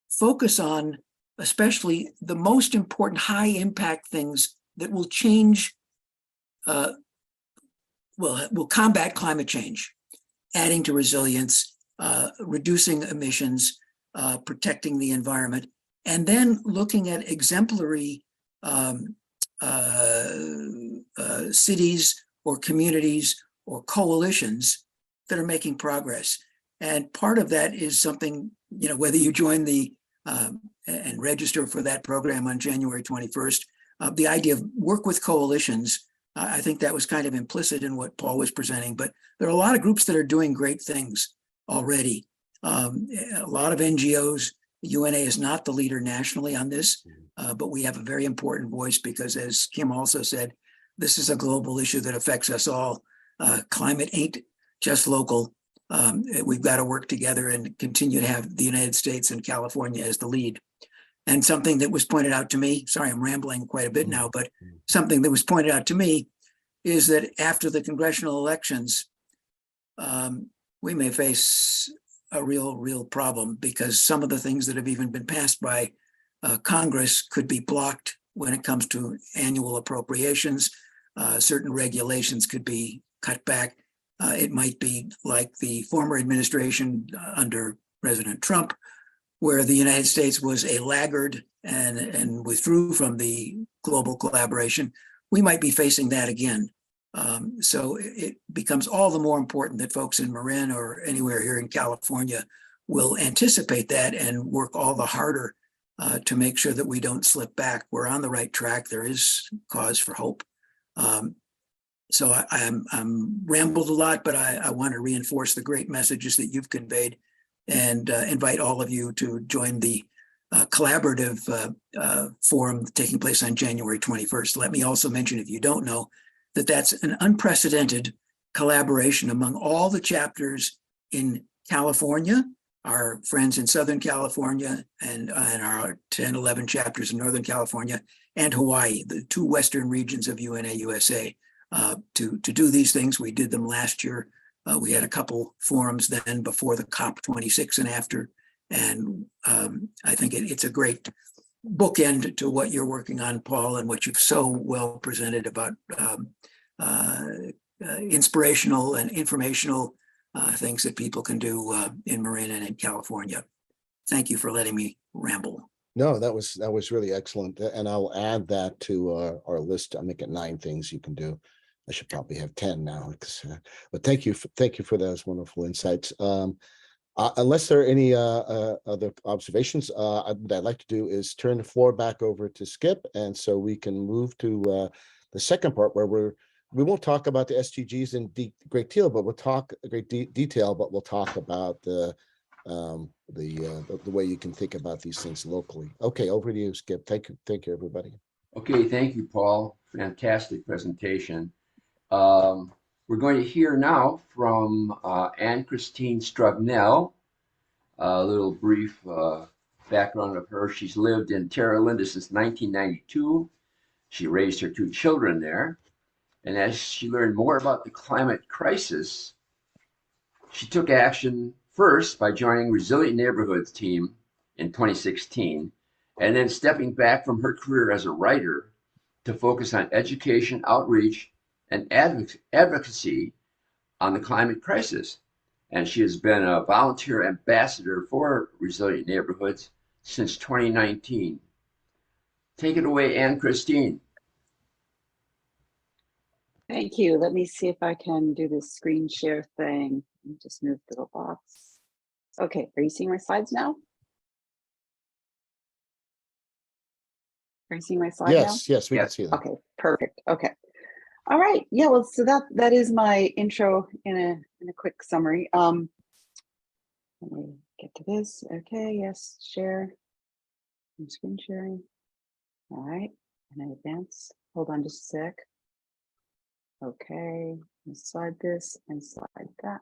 focus on especially the most important high impact things that will change, will combat climate change, adding to resilience, reducing emissions, protecting the environment, and then looking at exemplary cities or communities or coalitions that are making progress. And part of that is something, whether you join the and register for that program on January 21st, the idea of work with coalitions, I think that was kind of implicit in what Paul was presenting, but there are a lot of groups that are doing great things already. A lot of NGOs. UNA is not the leader nationally on this, but we have a very important voice because, as Kim also said, this is a global issue that affects us all. Climate ain't just local. We've got to work together and continue to have the United States and California as the lead. And something that was pointed out to me, sorry, I'm rambling quite a bit now, but something that was pointed out to me is that after the congressional elections, we may face a real problem, because some of the things that have even been passed by Congress could be blocked when it comes to annual appropriations. Certain regulations could be cut back. It might be like the former administration under President Trump, where the United States was a laggard and withdrew from the global collaboration. We might be facing that again. So it becomes all the more important that folks in Marin or anywhere here in California will anticipate that and work all the harder to make sure that we don't slip back. We're on the right track. There is cause for hope. So I'm rambled a lot, but I want to reinforce the great messages that you've conveyed and invite all of you to join the collaborative forum taking place on January 21st. Let me also mention, if you don't know, that that's an unprecedented collaboration among all the chapters in California, our friends in Southern California, and our 10, 11 chapters in Northern California, and Hawaii, the two Western regions of UNA USA. To do these things. We did them last year. We had a couple forums then before the COP26 and after. And I think it's a great bookend to what you're working on, Paul, and what you've so well presented about inspirational and informational things that people can do in Marin and in California. Thank you for letting me ramble. No, that was really excellent. And I'll add that to our list. I'll make it 9 things you can do. I should probably have 10 now, but thank you for those wonderful insights. Unless there are any other observations, what I'd like to do is turn the floor back over to Skip, and so we can move to the second part, where we won't talk about the SDGs in great deal, but we'll talk detail, but we'll talk about the way you can think about these things locally. Okay, over to you, Skip. Thank you, everybody. Okay, thank you, Paul. Fantastic presentation. We're going to hear now from Anne-Christine Strugnell. A little brief background of her. She's lived in Terra Linda since 1992. She raised her 2 children there. And as she learned more about the climate crisis, she took action first by joining Resilient Neighborhoods team in 2016, and then stepping back from her career as a writer to focus on education, outreach, and advocacy on the climate crisis. And she has been a volunteer ambassador for Resilient Neighborhoods since 2019. Take it away, Anne-Christine. Thank you. Let me see if I can do this screen share thing. Let me just move the little box. Okay, are you seeing my slides now? Are you seeing my slide now? Yes, we can Yes. see that. Okay, perfect. Okay. All right. Yeah, well, so that is my intro in a quick summary. Let me get to this. Okay, yes, share. I'm screen sharing. All right, and I advance. Hold on just a sec. Okay, let's slide this and slide that.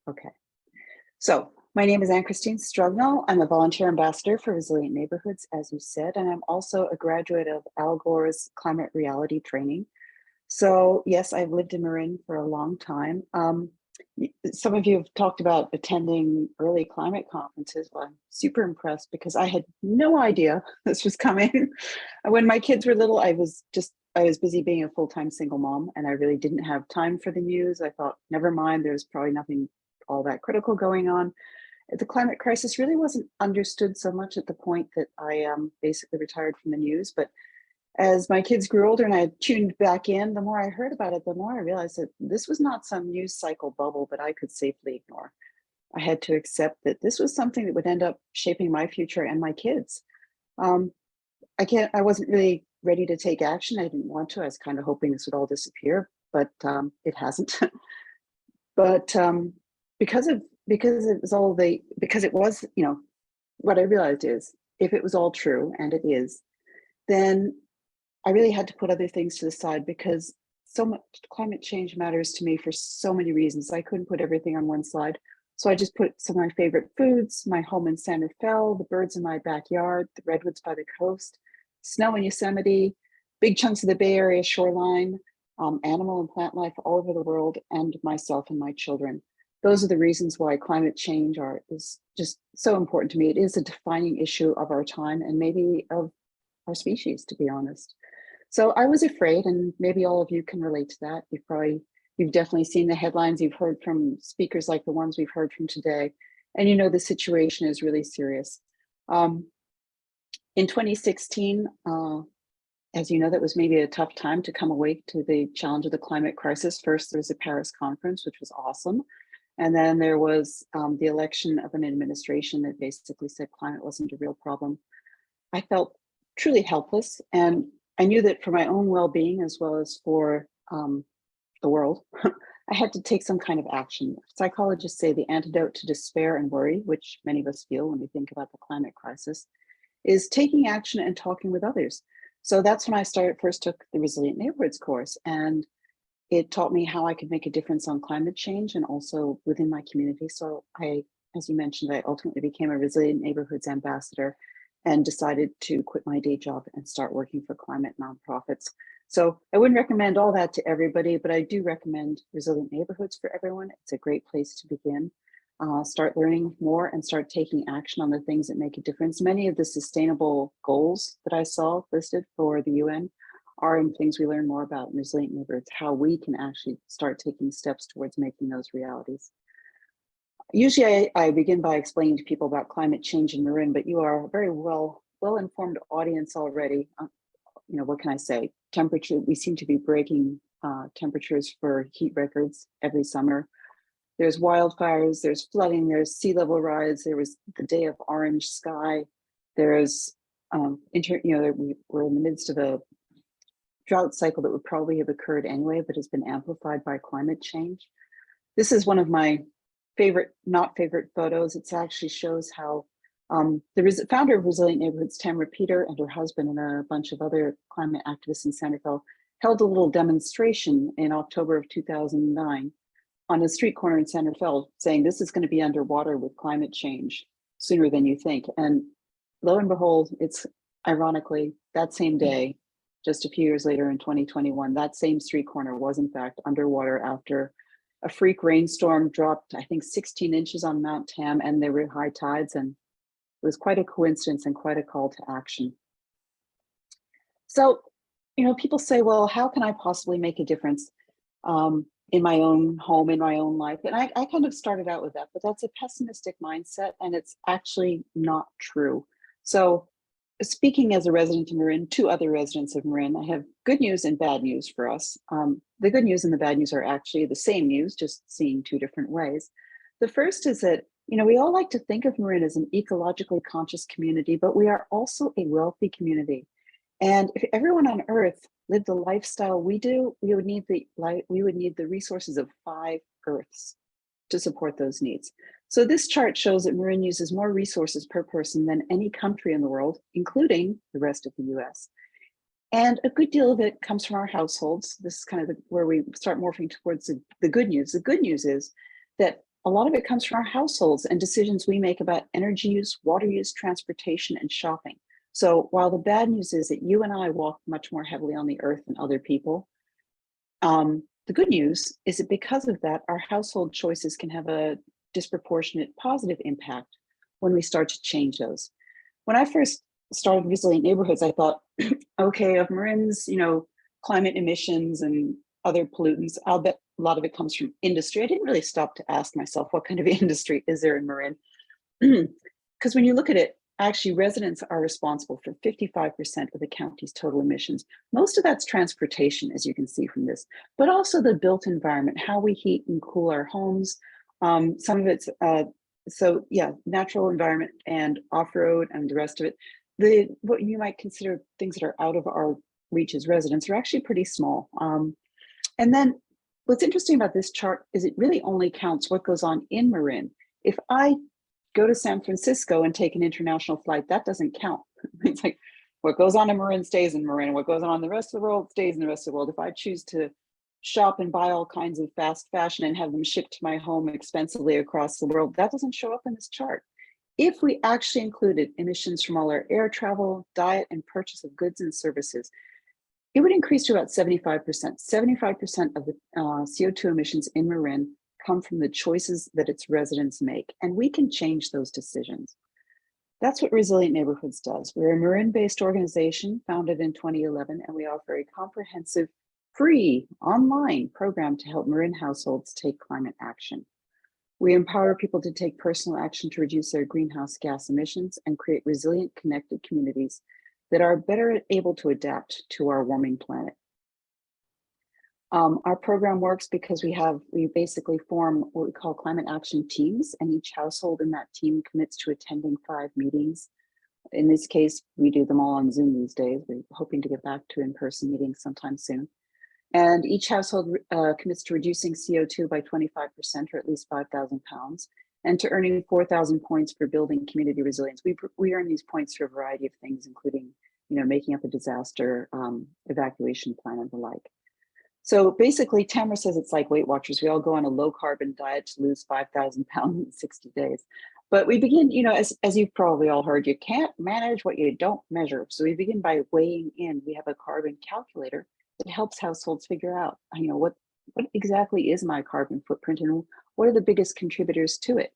Okay. So my name is Anne-Christine Strugnall. I'm a volunteer ambassador for Resilient Neighborhoods, as you said, and I'm also a graduate of Al Gore's climate reality training. So yes, I've lived in Marin for a long time. Some of you have talked about attending early climate conferences. Well, I'm super impressed because I had no idea this was coming. When my kids were little, I was busy being a full-time single mom, and I really didn't have time for the news. I thought, never mind, there's probably nothing all that critical going on. The climate crisis really wasn't understood so much at the point that I basically retired from the news. But as my kids grew older and I tuned back in, the more I heard about it, the more I realized that this was not some news cycle bubble that I could safely ignore. I had to accept that this was something that would end up shaping my future and my kids. I wasn't really ready to take action. I didn't want to. I was kind of hoping this would all disappear, but it hasn't. But because it was, what I realized is if it was all true, and it is, then I really had to put other things to the side because so much climate change matters to me for so many reasons. I couldn't put everything on one slide. So I just put some of my favorite foods, my home in Santa Fe, the birds in my backyard, the redwoods by the coast, snow in Yosemite, big chunks of the Bay Area shoreline, animal and plant life all over the world, and myself and my children. Those are the reasons why climate change is just so important to me. It is a defining issue of our time and maybe of our species, to be honest. So I was afraid, and maybe all of you can relate to that. You've definitely seen the headlines. You've heard from speakers like the ones we've heard from today, and you know the situation is really serious. In 2016, as you know, that was maybe a tough time to come awake to the challenge of the climate crisis. First, there was the Paris conference, which was awesome. And then there was the election of an administration that basically said climate wasn't a real problem. I felt truly helpless, and I knew that for my own well-being as well as for the world, I had to take some kind of action. Psychologists say the antidote to despair and worry, which many of us feel when we think about the climate crisis, is taking action and talking with others. So that's when I first took the Resilient Neighborhoods course, and it taught me how I could make a difference on climate change and also within my community. So as you mentioned, I ultimately became a Resilient Neighborhoods ambassador and decided to quit my day job and start working for climate nonprofits. So I wouldn't recommend all that to everybody, but I do recommend Resilient Neighborhoods for everyone. It's a great place to begin. Start learning more and start taking action on the things that make a difference. Many of the sustainable goals that I saw listed for the UN are in things we learn more about in Resilient Neighborhoods, how we can actually start taking steps towards making those realities. Usually I begin by explaining to people about climate change in Marin, but you are a very well-informed audience already. What can I say? Temperature, we seem to be breaking temperatures for heat records every summer. There's wildfires, there's flooding, there's sea level rise, there was the day of orange sky. There's, we're in the midst of a drought cycle that would probably have occurred anyway, but has been amplified by climate change. This is one of my not favorite photos. It actually shows how the founder of Resilient Neighborhoods, Tamara Peter, and her husband and a bunch of other climate activists in Santa Fe held a little demonstration in October of 2009 on a street corner in Santa Fe saying this is going to be underwater with climate change sooner than you think. And lo and behold, it's ironically that same day, just a few years later in 2021, that same street corner was in fact underwater after a freak rainstorm dropped, I think, 16 inches on Mount Tam, and there were high tides, and it was quite a coincidence and quite a call to action. So, people say, well, how can I possibly make a difference in my own home, in my own life? And I kind of started out with that, but that's a pessimistic mindset, and it's actually not true. So speaking as a resident of Marin, two other residents of Marin, I have good news and bad news for us. The good news and the bad news are actually the same news, just seeing two different ways. The first is that, we all like to think of Marin as an ecologically conscious community, but we are also a wealthy community. And if everyone on Earth lived the lifestyle we do, we would need the resources of 5 Earths to support those needs. So this chart shows that Marin uses more resources per person than any country in the world, including the rest of the US. And a good deal of it comes from our households. This is kind of where we start morphing towards the good news. The good news is that a lot of it comes from our households and decisions we make about energy use, water use, transportation, and shopping. So while the bad news is that you and I walk much more heavily on the earth than other people, the good news is that because of that, our household choices can have a disproportionate positive impact when we start to change those. When I first started Resilient Neighborhoods, I thought, okay, of Marin's, climate emissions and other pollutants, I'll bet a lot of it comes from industry. I didn't really stop to ask myself, what kind of industry is there in Marin? Because when you look at it, actually residents are responsible for 55% of the county's total emissions. Most of that's transportation, as you can see from this, but also the built environment, how we heat and cool our homes. Some of it's, natural environment and off-road and the rest of it. What you might consider things that are out of our reach as residents are actually pretty small. And then what's interesting about this chart is it really only counts what goes on in Marin. If I go to San Francisco and take an international flight, that doesn't count. It's like what goes on in Marin stays in Marin, what goes on in the rest of the world stays in the rest of the world. If I choose to shop and buy all kinds of fast fashion and have them shipped to my home expensively across the world, that doesn't show up in this chart. If we actually included emissions from all our air travel, diet, and purchase of goods and services, it would increase to about 75%. 75% of the CO2 emissions in Marin come from the choices that its residents make, and we can change those decisions. That's what Resilient Neighborhoods does. We're a Marin-based organization founded in 2011, and we offer a comprehensive, free online program to help Marin households take climate action. We empower people to take personal action to reduce their greenhouse gas emissions and create resilient, connected communities that are better able to adapt to our warming planet. Our program works because we basically form what we call climate action teams, and each household in that team commits to attending 5 meetings. In this case, we do them all on Zoom these days. We're hoping to get back to in-person meetings sometime soon. And each household commits to reducing CO2 by 25% or at least 5,000 pounds, and to earning 4,000 points for building community resilience. We earn these points for a variety of things, including making up a disaster evacuation plan and the like. So basically, Tamara says it's like Weight Watchers. We all go on a low carbon diet to lose 5,000 pounds in 60 days. But we begin, as you've probably all heard, you can't manage what you don't measure. So we begin by weighing in. We have a carbon calculator that helps households figure out, what exactly is my carbon footprint and what are the biggest contributors to it.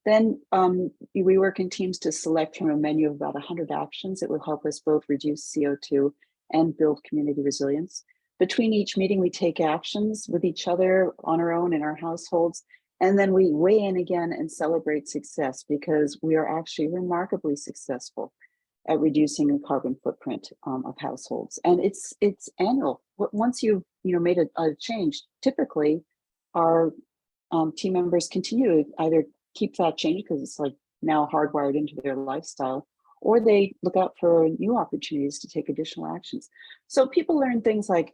Then we work in teams to select from a menu of about 100 actions that will help us both reduce CO2 and build community resilience. Between each meeting, we take actions with each other on our own in our households, and then we weigh in again and celebrate success because we are actually remarkably successful at reducing the carbon footprint of households. And it's annual. Once you've made a change, typically our team members continue to either keep that change because it's like now hardwired into their lifestyle, or they look out for new opportunities to take additional actions. So people learn things like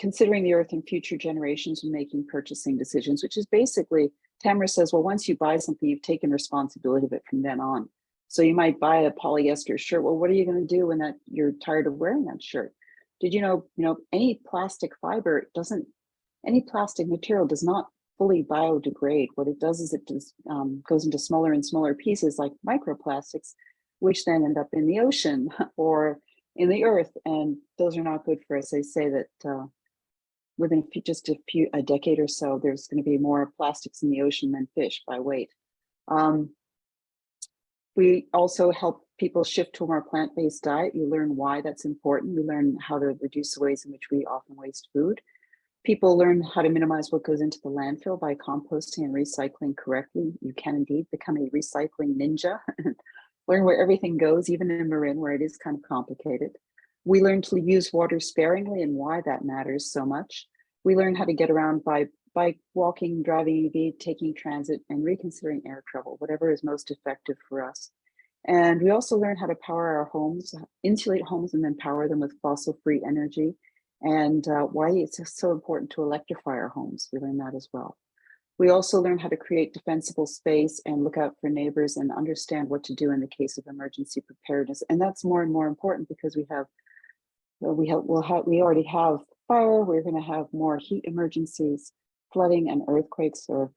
considering the earth and future generations when making purchasing decisions, which is basically, Tamara says, well, once you buy something, you've taken responsibility of it from then on. So you might buy a polyester shirt. Well, what are you going to do when you're tired of wearing that shirt? Did you know, any plastic material does not fully biodegrade. What it does is it just goes into smaller and smaller pieces like microplastics, which then end up in the ocean or in the earth, and those are not good for us. They say that within a decade or so, there's going to be more plastics in the ocean than fish by weight. We also help people shift to a more plant-based diet. You learn why that's important. You learn how to reduce the ways in which we often waste food. People learn how to minimize what goes into the landfill by composting and recycling correctly. You can indeed become a recycling ninja. learn where everything goes, even in Marin, where it is kind of complicated. We learn to use water sparingly and why that matters so much. We learn how to get around by bike, walking, driving EV, taking transit, and reconsidering air travel, whatever is most effective for us. And we also learn how to power our homes, insulate homes, and then power them with fossil-free energy, and why it's so important to electrify our homes. We learn that as well. We also learn how to create defensible space and look out for neighbors and understand what to do in the case of emergency preparedness. And that's more and more important because we already have fire. We're going to have more heat emergencies, flooding, and earthquakes. Or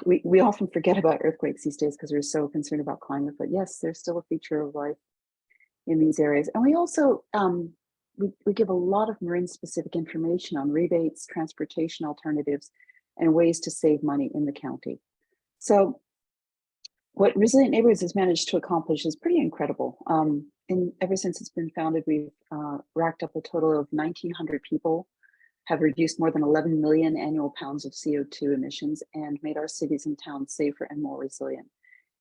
we often forget about earthquakes these days because we're so concerned about climate. But yes, they're still a feature of life in these areas. And we also we give a lot of Marin-specific information on rebates, transportation alternatives, and ways to save money in the county. So what Resilient Neighborhoods has managed to accomplish is pretty incredible. Ever since it's been founded, we've racked up a total of 1,900 people, have reduced more than 11 million annual pounds of CO2 emissions, and made our cities and towns safer and more resilient.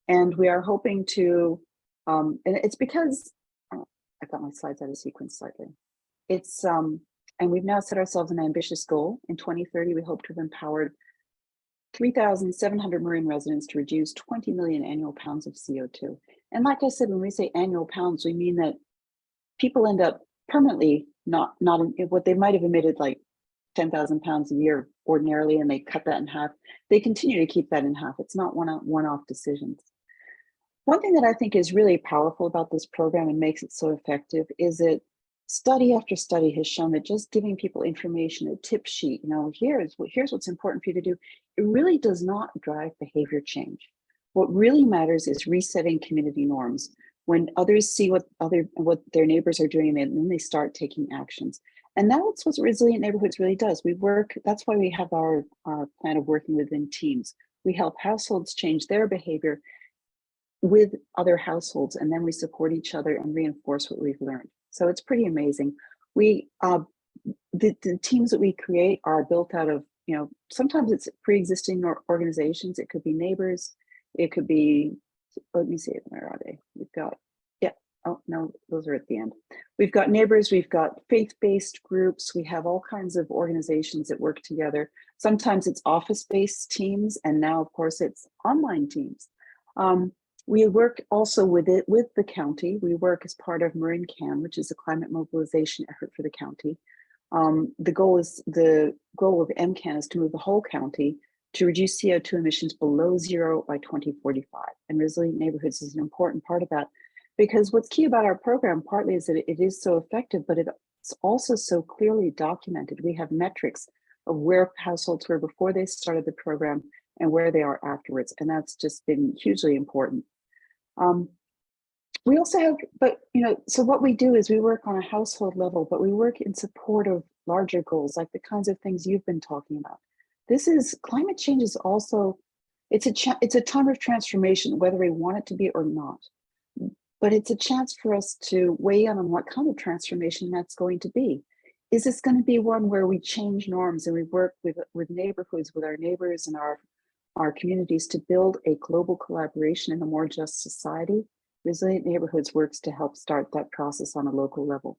And we are hoping to, and it's because, I got my slides out of sequence slightly. And we've now set ourselves an ambitious goal. In 2030, we hope to have empowered 3,700 Marin residents to reduce 20 million annual pounds of CO2. And like I said, when we say annual pounds, we mean that people end up permanently not in what they might have emitted like 10,000 pounds a year ordinarily, and they cut that in half. They continue to keep that in half. It's not one-off decisions. One thing that I think is really powerful about this program and makes it so effective is that study after study has shown that just giving people information, a tip sheet, here's what's important for you to do, it really does not drive behavior change. What really matters is resetting community norms. When others see what their neighbors are doing, and then they start taking actions. And that's what Resilient Neighborhoods really does. That's why we have our plan of working within teams. We help households change their behavior with other households, and then we support each other and reinforce what we've learned. So it's pretty amazing. The teams that we create are built out of, sometimes it's pre-existing organizations. It could be neighbors. It could be, let me see, where are they? We've got, oh no, those are at the end. We've got neighbors, we've got faith-based groups. We have all kinds of organizations that work together. Sometimes it's office-based teams, and now of course it's online teams. We work also with the county. We work as part of Marin Can, which is a climate mobilization effort for the county. The goal of MCAN is to move the whole county to reduce CO2 emissions below zero by 2045. And Resilient Neighborhoods is an important part of that, because what's key about our program partly is that it is so effective, but it's also so clearly documented. We have metrics of where households were before they started the program and where they are afterwards. And that's just been hugely important. We also have, so what we do is we work on a household level, but we work in support of larger goals, like the kinds of things you've been talking about. Climate change is also, it's a time of transformation, whether we want it to be or not. But it's a chance for us to weigh in on what kind of transformation that's going to be. Is this going to be one where we change norms and we work with neighborhoods, with our neighbors and our communities to build a global collaboration in a more just society? Resilient Neighborhoods works to help start that process on a local level.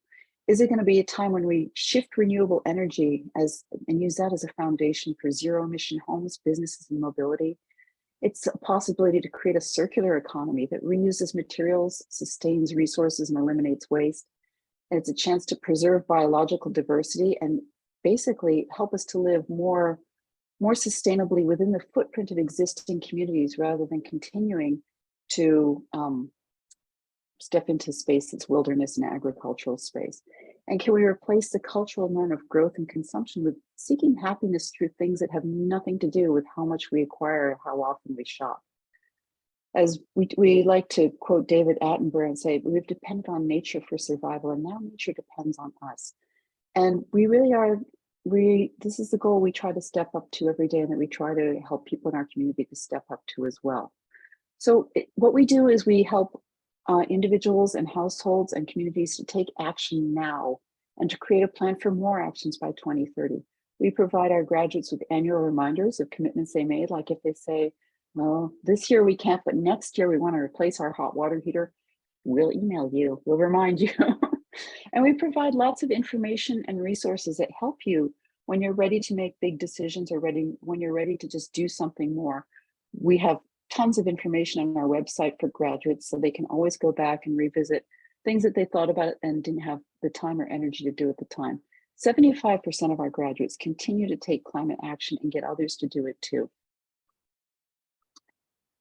Is it going to be a time when we shift renewable energy and use that as a foundation for zero emission homes, businesses, and mobility? It's a possibility to create a circular economy that reuses materials, sustains resources, and eliminates waste. And it's a chance to preserve biological diversity and basically help us to live more sustainably within the footprint of existing communities, rather than continuing to step into space that's wilderness and agricultural space. And can we replace the cultural norm of growth and consumption with seeking happiness through things that have nothing to do with how much we acquire or how often we shop? As we like to quote David Attenborough and say, we've depended on nature for survival, and now nature depends on us. And we really are, this is the goal we try to step up to every day, and that we try to help people in our community to step up to as well. So what we do is we help individuals and households and communities to take action now and to create a plan for more actions by 2030. We provide our graduates with annual reminders of commitments they made, like if they say, Well, this year we can't, but next year we want to replace our hot water heater. We'll email you, we'll remind you. And we provide lots of information and resources that help you when you're ready to make big decisions or when you're ready to just do something more. We have tons of information on our website for graduates, so they can always go back and revisit things that they thought about and didn't have the time or energy to do at the time. 75% of our graduates continue to take climate action and get others to do it too.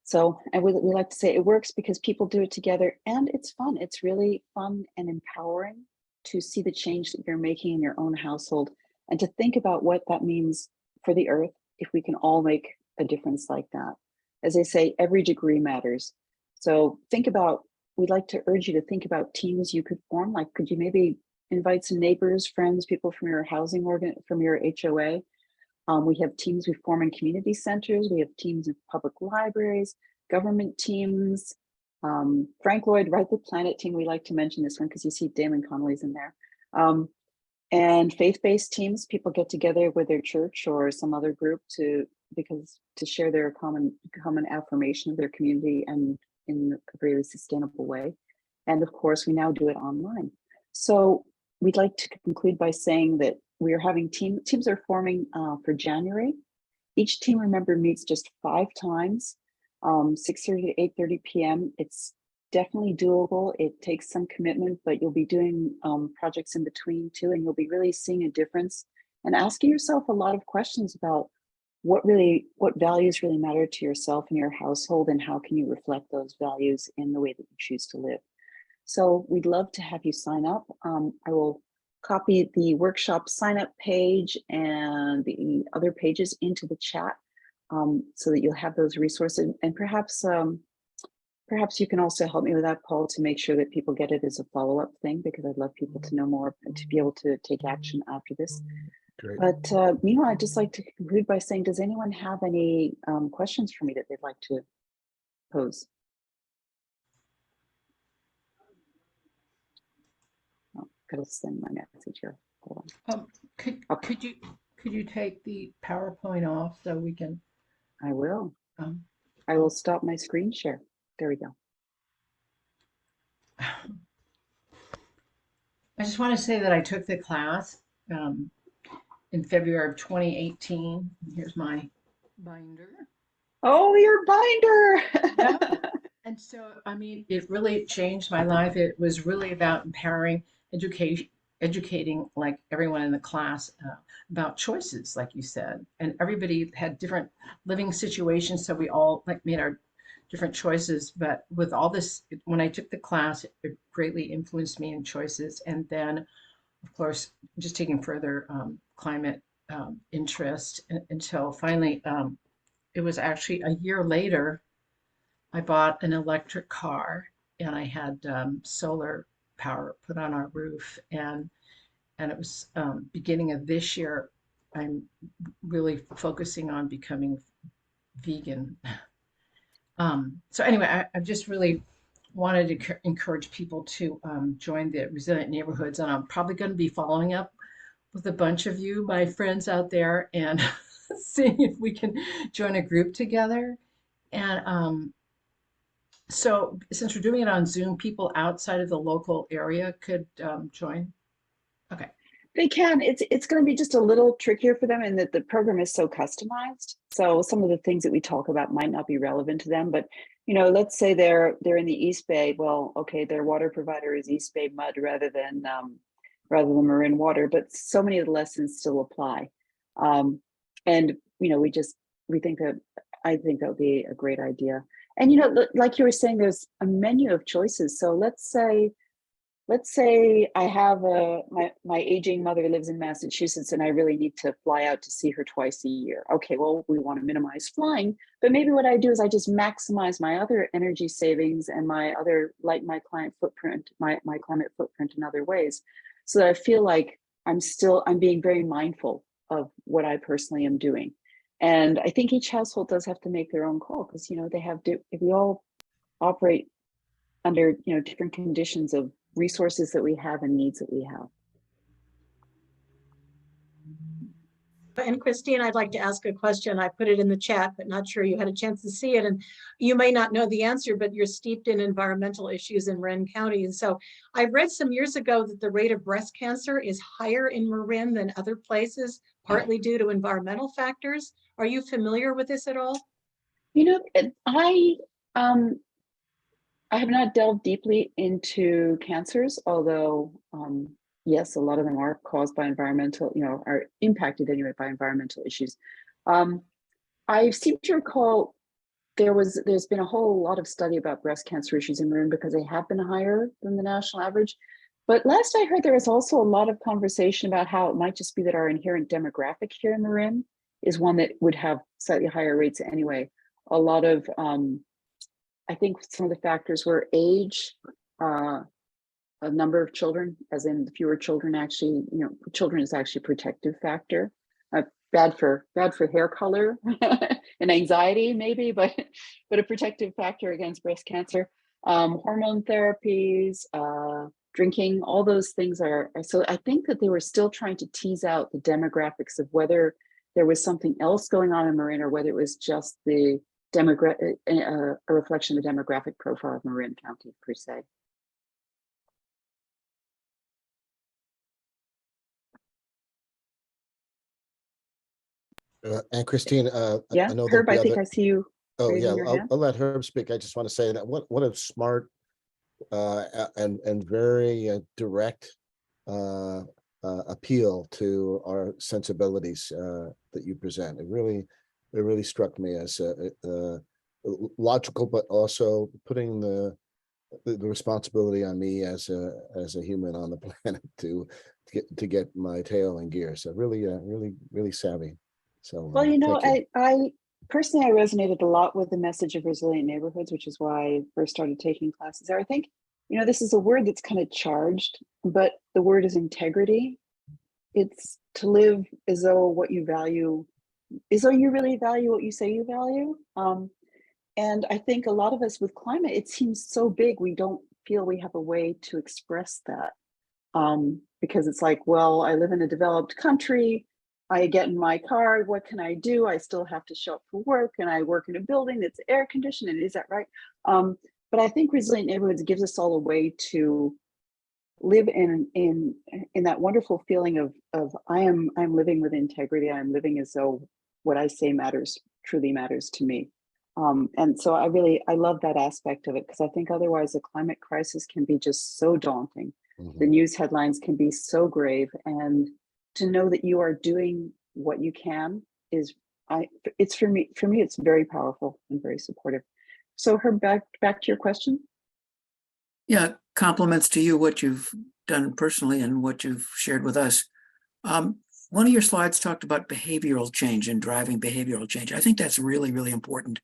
So, and we like to say it works because people do it together and it's fun. It's really fun and empowering to see the change that you're making in your own household and to think about what that means for the earth if we can all make a difference like that. As I say, every degree matters. So think about, we'd like to urge you to think about teams you could form. Like, could you maybe invite some neighbors, friends, people from your housing from your HOA? We have teams we form in community centers. We have teams in public libraries, government teams. Frank Lloyd, Right the Planet team. We like to mention this one because you see Damon Connolly's in there. And faith-based teams, people get together with their church or some other group to share their common affirmation of their community and in a really sustainable way. And of course, we now do it online. So we'd like to conclude by saying that we are having teams are forming for January. Each team, remember, meets just 5 times, 6:30 to 8:30 p.m. It's definitely doable. It takes some commitment, but you'll be doing projects in between too, and you'll be really seeing a difference and asking yourself a lot of questions about what values really matter to yourself and your household, and how can you reflect those values in the way that you choose to live. So we'd love to have you sign up. I will copy the workshop sign up page and the other pages into the chat so that you'll have those resources. And perhaps you can also help me with that, Paul, to make sure that people get it as a follow-up thing, because I'd love people to know more and to be able to take action after this. Great. But meanwhile, I'd just like to conclude by saying, does anyone have any questions for me that they'd like to pose? Oh, gotta send my message here. Hold on. Could you take the PowerPoint off so we can? I will. I will stop my screen share. There we go. I just want to say that I took the class in February of 2018. Here's my binder. Oh, your binder. Yeah. And so, I mean, it really changed my life. It was really about empowering, educating like everyone in the class about choices, like you said. And everybody had different living situations, so we all like made our different choices. But with all this, when I took the class, it greatly influenced me in choices. And then, of course, just taking further climate interest until finally, it was actually a year later, I bought an electric car and I had solar power put on our roof. And it was beginning of this year, I'm really focusing on becoming vegan. So anyway, I just really wanted to encourage people to join the Resilient Neighborhoods, and I'm probably going to be following up with a bunch of you, my friends out there, and seeing if we can join a group together. And so since we're doing it on Zoom, people outside of the local area could join. Okay. They can. It's going to be just a little trickier for them in that the program is so customized. So some of the things that we talk about might not be relevant to them. But let's say they're in the East Bay. Well, okay, their water provider is East Bay mud rather than Marin water. But so many of the lessons still apply. And we think that I think that would be a great idea. And like you were saying, there's a menu of choices. So let's say I have my aging mother lives in Massachusetts and I really need to fly out to see her twice a year. Okay, well, we want to minimize flying, but maybe what I do is I just maximize my other energy savings and my climate footprint in other ways, so that I feel like I'm being very mindful of what I personally am doing. And I think each household does have to make their own call, because we all operate under different conditions of resources that we have and needs that we have. And Christine, I'd like to ask a question. I put it in the chat, but not sure you had a chance to see it. And you may not know the answer, but you're steeped in environmental issues in Marin County. And so I read some years ago that the rate of breast cancer is higher in Marin than other places, partly due to environmental factors. Are you familiar with this at all? You know, I have not delved deeply into cancers, although yes, a lot of them are caused by environmental, are impacted anyway by environmental issues. I seem to recall there's been a whole lot of study about breast cancer issues in Marin because they have been higher than the national average. But last I heard, there was also a lot of conversation about how it might just be that our inherent demographic here in Marin is one that would have slightly higher rates anyway. A lot of, I think some of the factors were age, a number of children, as in the fewer children actually, children is actually a protective factor. Bad for hair color and anxiety maybe, but a protective factor against breast cancer. Hormone therapies, drinking, all those things are. So I think that they were still trying to tease out the demographics of whether there was something else going on in Marin or whether it was just the a reflection of the demographic profile of Marin County per se. And Christine, Yeah, I know that Herb, the I think other, I see you. oh yeah, raising your hand. I'll let Herb speak. I just want to say that what a smart and very direct appeal to our sensibilities that you present. It really struck me as logical, but also putting the responsibility on me as a human on the planet to get my tail in gear. So really savvy. So Well, thank you. I personally, I resonated a lot with the message of resilient neighborhoods, which is why I first started taking classes there. I think, this is a word that's kind of charged, but the word is integrity. It's to live as though you really value what you say you value. And I think a lot of us with climate, it seems so big, we don't feel we have a way to express that. Because it's like, well, I live in a developed country, I get in my car, what can I do? I still have to show up for work, and I work in a building that's air conditioned, and is that right? But I think resilient neighborhoods gives us all a way to live in that wonderful feeling of I'm living with integrity. I'm living as though what I say truly matters to me. And so I love that aspect of it, because I think otherwise the climate crisis can be just so daunting. Mhm. The news headlines can be so grave, and to know that you are doing what you can it's for me, it's very powerful and very supportive. So Herb, back to your question. Yeah, compliments to you, what you've done personally and what you've shared with us. One of your slides talked about behavioral change and driving behavioral change. I think that's really, really important.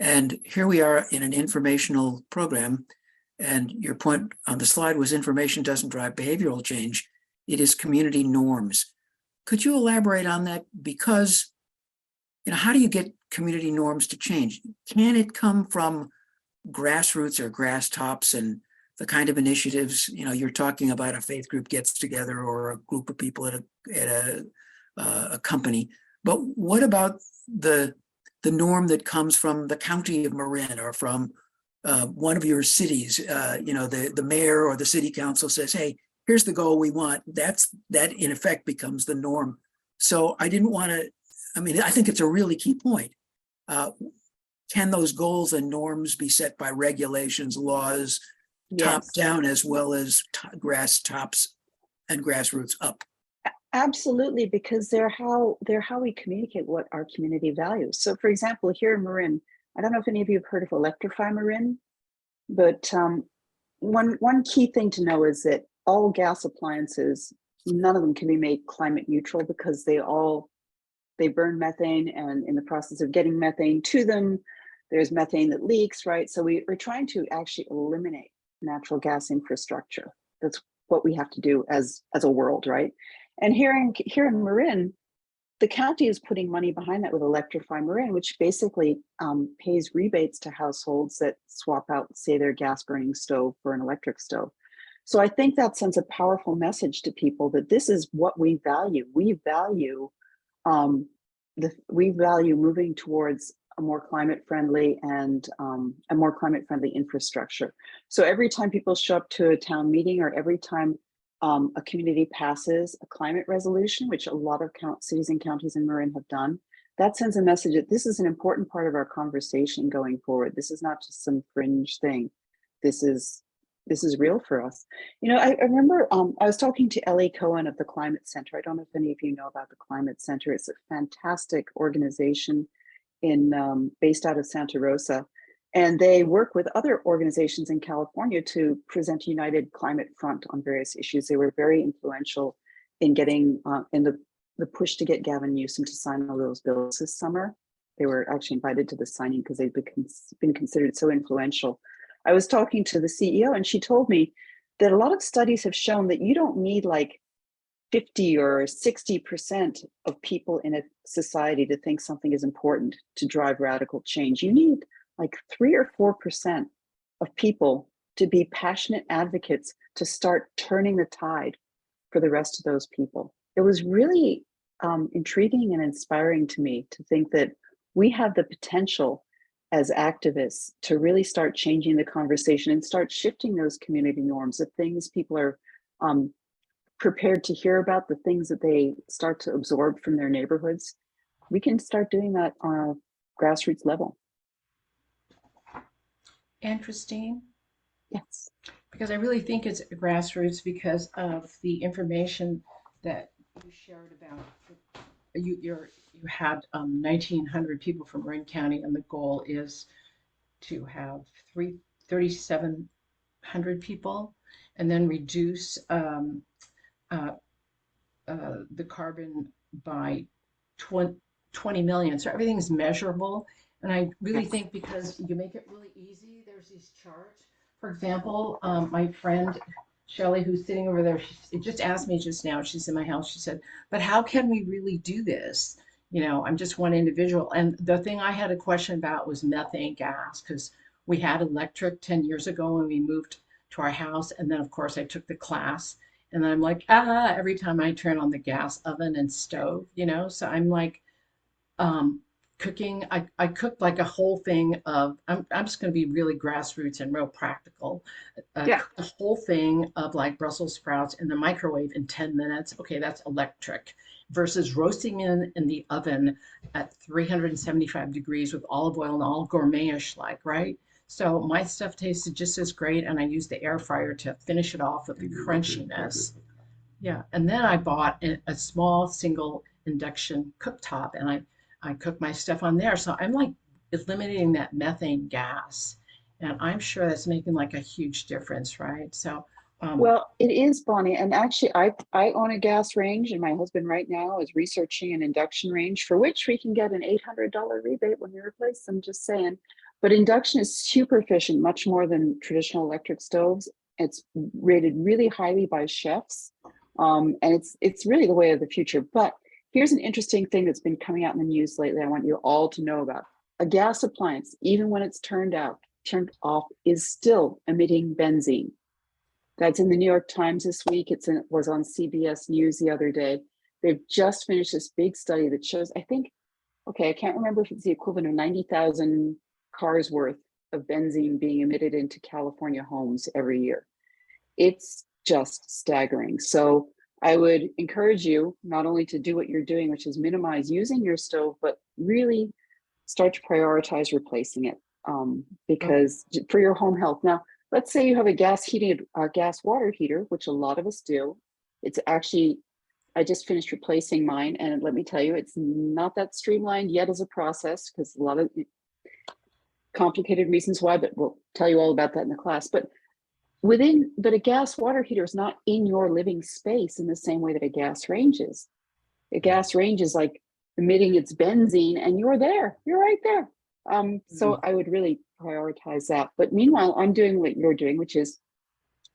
And here we are in an informational program, and your point on the slide was information doesn't drive behavioral change. It is community norms. Could you elaborate on that? Because, how do you get community norms to change? Can it come from grassroots or grass tops and the kind of initiatives, you're talking about a faith group gets together or a group of people at a company, but what about the norm that comes from the county of Marin or from one of your cities? The mayor or the city council says, hey, here's the goal we want. That in effect becomes the norm. So I think it's a really key point. Can those goals and norms be set by regulations, laws, top down, as well as grass tops and grassroots up? Absolutely, because they're how we communicate what our community values. So for example, here in Marin, I don't know if any of you have heard of Electrify Marin, but one key thing to know is that all gas appliances, none of them can be made climate neutral, because they burn methane, and in the process of getting methane to them, there's methane that leaks, right? So we're trying to actually eliminate natural gas infrastructure. That's what we have to do as a world, right? And here in Marin, the county is putting money behind that with Electrify Marin, which basically pays rebates to households that swap out, say, their gas burning stove for an electric stove. So I think that sends a powerful message to people that this is what we value. We value we value moving towards a more climate friendly and a more climate friendly infrastructure. So every time people show up to a town meeting, or every time a community passes a climate resolution, which a lot of cities and counties in Marin have done, that sends a message that this is an important part of our conversation going forward. This is not just some fringe thing. This is real for us. You know, I remember I was talking to Ellie Cohen of the Climate Center. I don't know if any of you know about the Climate Center. It's a fantastic organization based out of Santa Rosa. And they work with other organizations in California to present a united climate front on various issues. They were very influential in getting in the push to get Gavin Newsom to sign all those bills this summer. They were actually invited to the signing because they've been considered so influential. I was talking to the CEO, and she told me that a lot of studies have shown that you don't need like 50 or 60% of people in a society to think something is important to drive radical change. You need like 3 or 4% of people to be passionate advocates to start turning the tide for the rest of those people. It was really intriguing and inspiring to me to think that we have the potential as activists to really start changing the conversation and start shifting those community norms, the things people are prepared to hear about, the things that they start to absorb from their neighborhoods. We can start doing that on a grassroots level. And Christine? Yes. Because I really think it's grassroots because of the information that you shared about. You had 1,900 people from Marin County, and the goal is to have 3,700 people, and then reduce the carbon by 20 million. So everything's measurable. And I really think because you make it really easy, there's these charts. For example, my friend Shelley, who's sitting over there, she just asked me just now, she's in my house, she said, but how can we really do this? You know, I'm just one individual. And the thing I had a question about was methane gas, because we had electric 10 years ago when we moved to our house. And then, of course, I took the class. And then I'm like, every time I turn on the gas oven and stove, you know, so I'm like, cooking. I cooked like a whole thing of, I'm just going to be really grassroots and real practical. Yeah. Cooked a whole thing of like Brussels sprouts in the microwave in 10 minutes. Okay, that's electric versus roasting in the oven at 375 degrees with olive oil and all gourmetish like, right? So my stuff tasted just as great, and I used the air fryer to finish it off with the crunchiness. Yeah, and then I bought a small single induction cooktop, and I cook my stuff on there. So I'm like eliminating that methane gas, and I'm sure that's making like a huge difference, right? So, Well, it is, Bonnie. And actually, I own a gas range, and my husband right now is researching an induction range for which we can get an $800 rebate when we replace them, just saying. But induction is super efficient, much more than traditional electric stoves. It's rated really highly by chefs. And it's really the way of the future. But here's an interesting thing that's been coming out in the news lately. I want you all to know about. A gas appliance, even when it's turned off, is still emitting benzene. That's in the New York Times this week. It was on CBS News the other day. They've just finished this big study that shows, I think, okay, I can't remember if it's the equivalent of 90,000 cars worth of benzene being emitted into California homes every year. It's just staggering. So I would encourage you not only to do what you're doing, which is minimize using your stove, but really start to prioritize replacing it because for your home health. Now, let's say you have a gas water heater, which a lot of us do. It's actually, I just finished replacing mine, and let me tell you, it's not that streamlined yet as a process because a lot of complicated reasons why, but we'll tell you all about that in the class. But a gas water heater is not in your living space in the same way that a gas range is. A gas range is like emitting its benzene, and you're right there. So I would really prioritize that. But meanwhile, I'm doing what you're doing, which is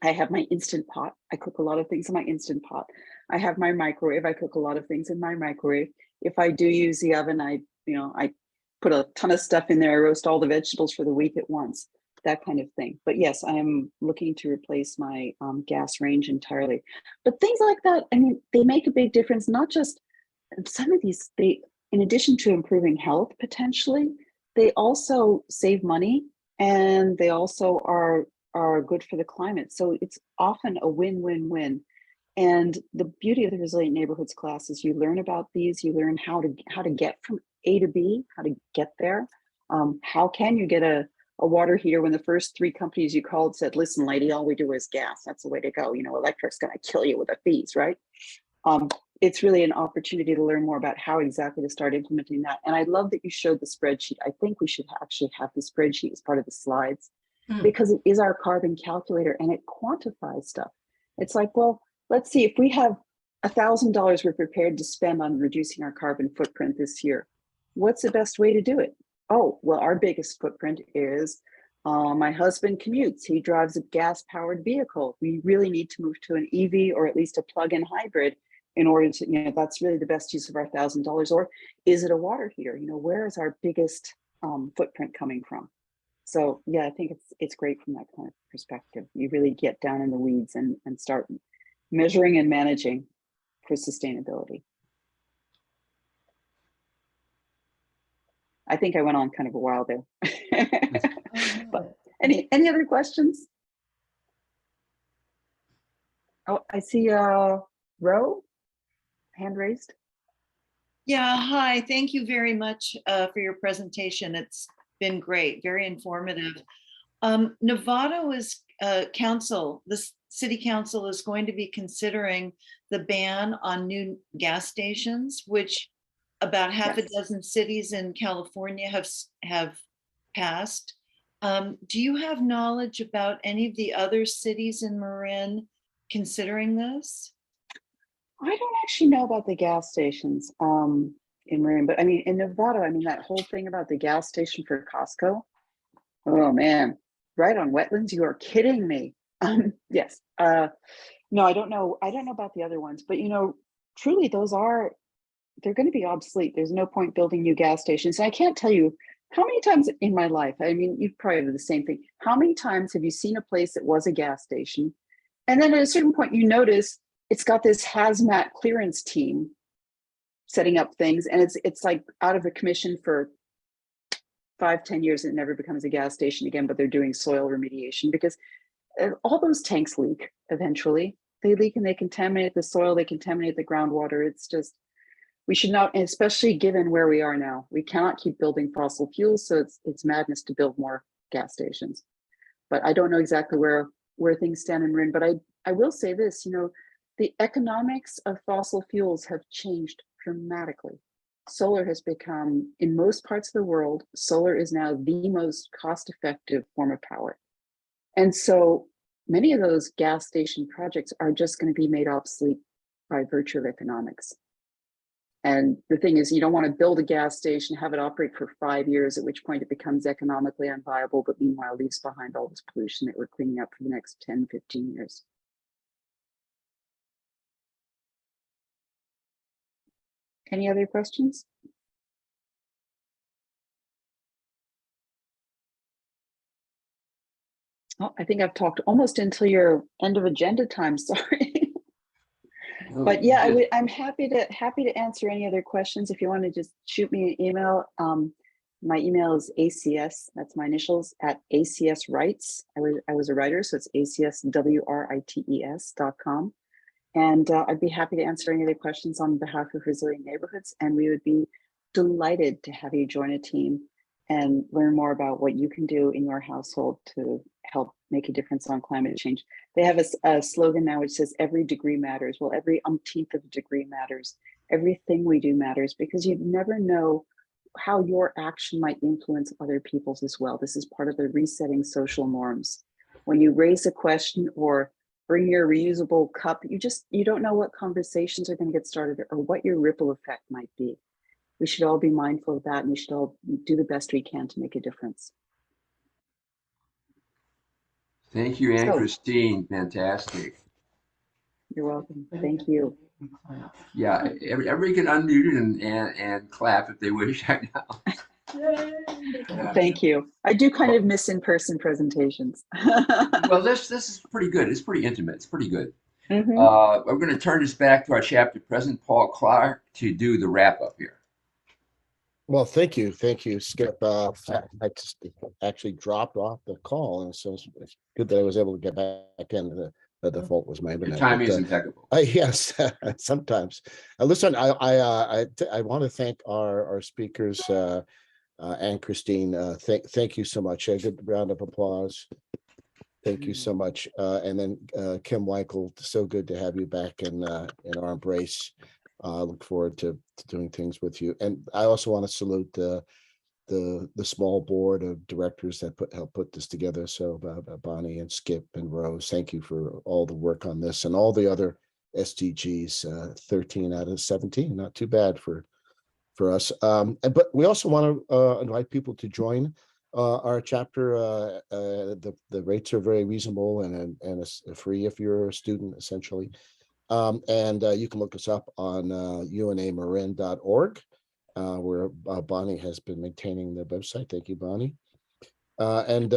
I have my Instant Pot. I cook a lot of things in my Instant Pot. I have my microwave. I cook a lot of things in my microwave. If I do use the oven, I put a ton of stuff in there. I roast all the vegetables for the week at once, that kind of thing. But yes, I am looking to replace my gas range entirely. But things like that, I mean, they make a big difference, not just some of these, they, in addition to improving health potentially, they also save money, and they also are good for the climate. So it's often a win-win-win. And the beauty of the Resilient Neighborhoods class is you learn about these, you learn how to get from A to B, how to get there. How can you get a water heater when the first 3 companies you called said, listen, lady, all we do is gas. That's the way to go. You know, electric's going to kill you with the fees, right? It's really an opportunity to learn more about how exactly to start implementing that. And I love that you showed the spreadsheet. I think we should actually have the spreadsheet as part of the slides, because it is our carbon calculator and it quantifies stuff. It's like, well, let's see, if we have $1,000 we're prepared to spend on reducing our carbon footprint this year, what's the best way to do it? Oh, well, our biggest footprint is my husband commutes. He drives a gas-powered vehicle. We really need to move to an EV or at least a plug-in hybrid in order to, you know, that's really the best use of our $1,000. Or is it a water heater? You know, where is our biggest footprint coming from? So yeah, I think it's great from that kind of perspective. You really get down in the weeds and start measuring and managing for sustainability. I think I went on kind of a while there. But any other questions? Oh, I see Ro, hand raised. Yeah, hi. Thank you very much for your presentation. It's been great, very informative. Nevada is the city council is going to be considering the ban on new gas stations, which about half a dozen cities in California have passed. Do you have knowledge about any of the other cities in Marin considering this? I don't actually know about the gas stations in Marin, but I mean, in Nevada, I mean, that whole thing about the gas station for Costco. Oh man, right on wetlands. You are kidding me. Yes. No, I don't know. I don't know about the other ones, but you know, truly they're going to be obsolete. There's no point building new gas stations. And I can't tell you how many times in my life, I mean, you've probably done the same thing. How many times have you seen a place that was a gas station, and then at a certain point you notice it's got this hazmat clearance team setting up things, and it's like out of a commission for 5-10 years, and it never becomes a gas station again, but they're doing soil remediation because all those tanks leak eventually. They leak and they contaminate the soil, they contaminate the groundwater. It's just, we should not, and especially given where we are now, we cannot keep building fossil fuels, so it's madness to build more gas stations. But I don't know exactly where things stand in Marin, but I will say this, you know, the economics of fossil fuels have changed dramatically. Solar has become, in most parts of the world, solar is now the most cost-effective form of power. And so many of those gas station projects are just going to be made obsolete by virtue of economics. And the thing is, you don't want to build a gas station, have it operate for 5 years, at which point it becomes economically unviable, but meanwhile leaves behind all this pollution that we're cleaning up for the next 10, 15 years. Any other questions? Oh, I think I've talked almost until your end of agenda time, sorry. But yeah, I'm happy to answer any other questions. If you want to just shoot me an email. My email is ACS, that's my initials, at ACSWrites. I was a writer, so it's ACSWrites.com. And I'd be happy to answer any other questions on behalf of Resilient Neighborhoods. And we would be delighted to have you join a team and learn more about what you can do in your household to help make a difference on climate change. They have a slogan now which says every degree matters. Well, every umpteenth of a degree matters. Everything we do matters, because you never know how your action might influence other people's as well. This is part of the resetting social norms. When you raise a question or bring your reusable cup, you don't know what conversations are going to get started or what your ripple effect might be. We should all be mindful of that, and we should all do the best we can to make a difference. Thank you, Anne So, Christine. Fantastic. You're welcome. Thank you. Yeah, everybody can unmute and clap if they wish right now. Thank you. I do kind of miss in-person presentations. Well, this is pretty good. It's pretty intimate. It's pretty good. We're going to turn this back to our chapter president, Paul Clarke, to do the wrap up here. Well, thank you, Skip. I just actually dropped off the call, and so it's good that I was able to get back in. The default was my Your internet. timing is impeccable. Yes, sometimes. Listen, I want to thank our speakers, and Christine. Thank you so much. A good round of applause. Thank you so much. And then Kim Weichel, so good to have you back in our embrace. Look forward to doing things with you. And I also want to salute the small board of directors that helped put this together. So Bonnie and Skip and Rose, thank you for all the work on this and all the other SDGs. 13 out of 17, not too bad for us. But we also want to invite people to join our chapter. The rates are very reasonable and it's free if you're a student, essentially. And you can look us up on unamarin.org, where Bonnie has been maintaining the website. Thank you, Bonnie. And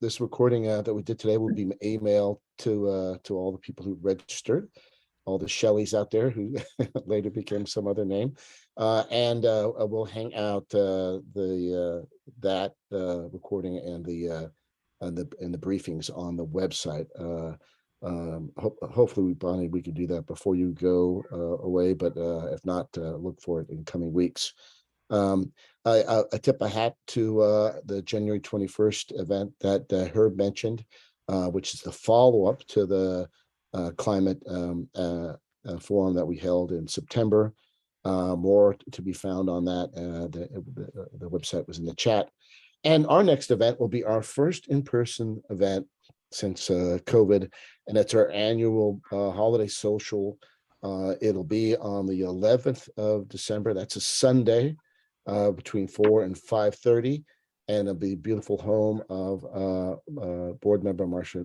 this recording that we did today will be emailed to all the people who registered, all the Shelleys out there who later became some other name. And we'll hang out that recording and the briefings on the website. Hopefully, Bonnie, we could do that before you go away, but if not, look for it in coming weeks. I tip a hat to the January 21st event that Herb mentioned, which is the follow-up to the climate forum that we held in September. More to be found on that. The website was in the chat. And our next event will be our first in-person event since COVID, and it's our annual holiday social. It'll be on the 11th of December. That's a Sunday, between 4 and 5:30, and it'll be a beautiful home of board member Marcia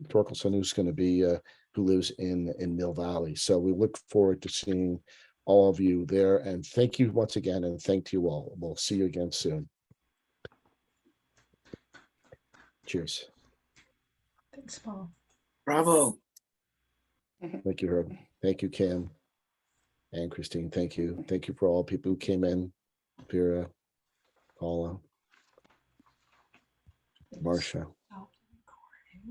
Torkelson, who's going to be who lives in Mill Valley. So we look forward to seeing all of you there, and thank you once again, and thank you all. We'll see you again soon. Cheers. Thanks, Paul. Bravo. Thank you, Herb. Thank you, Kim and Christine. Thank you. Thank you for all people who came in. Vera, Paula, Marcia.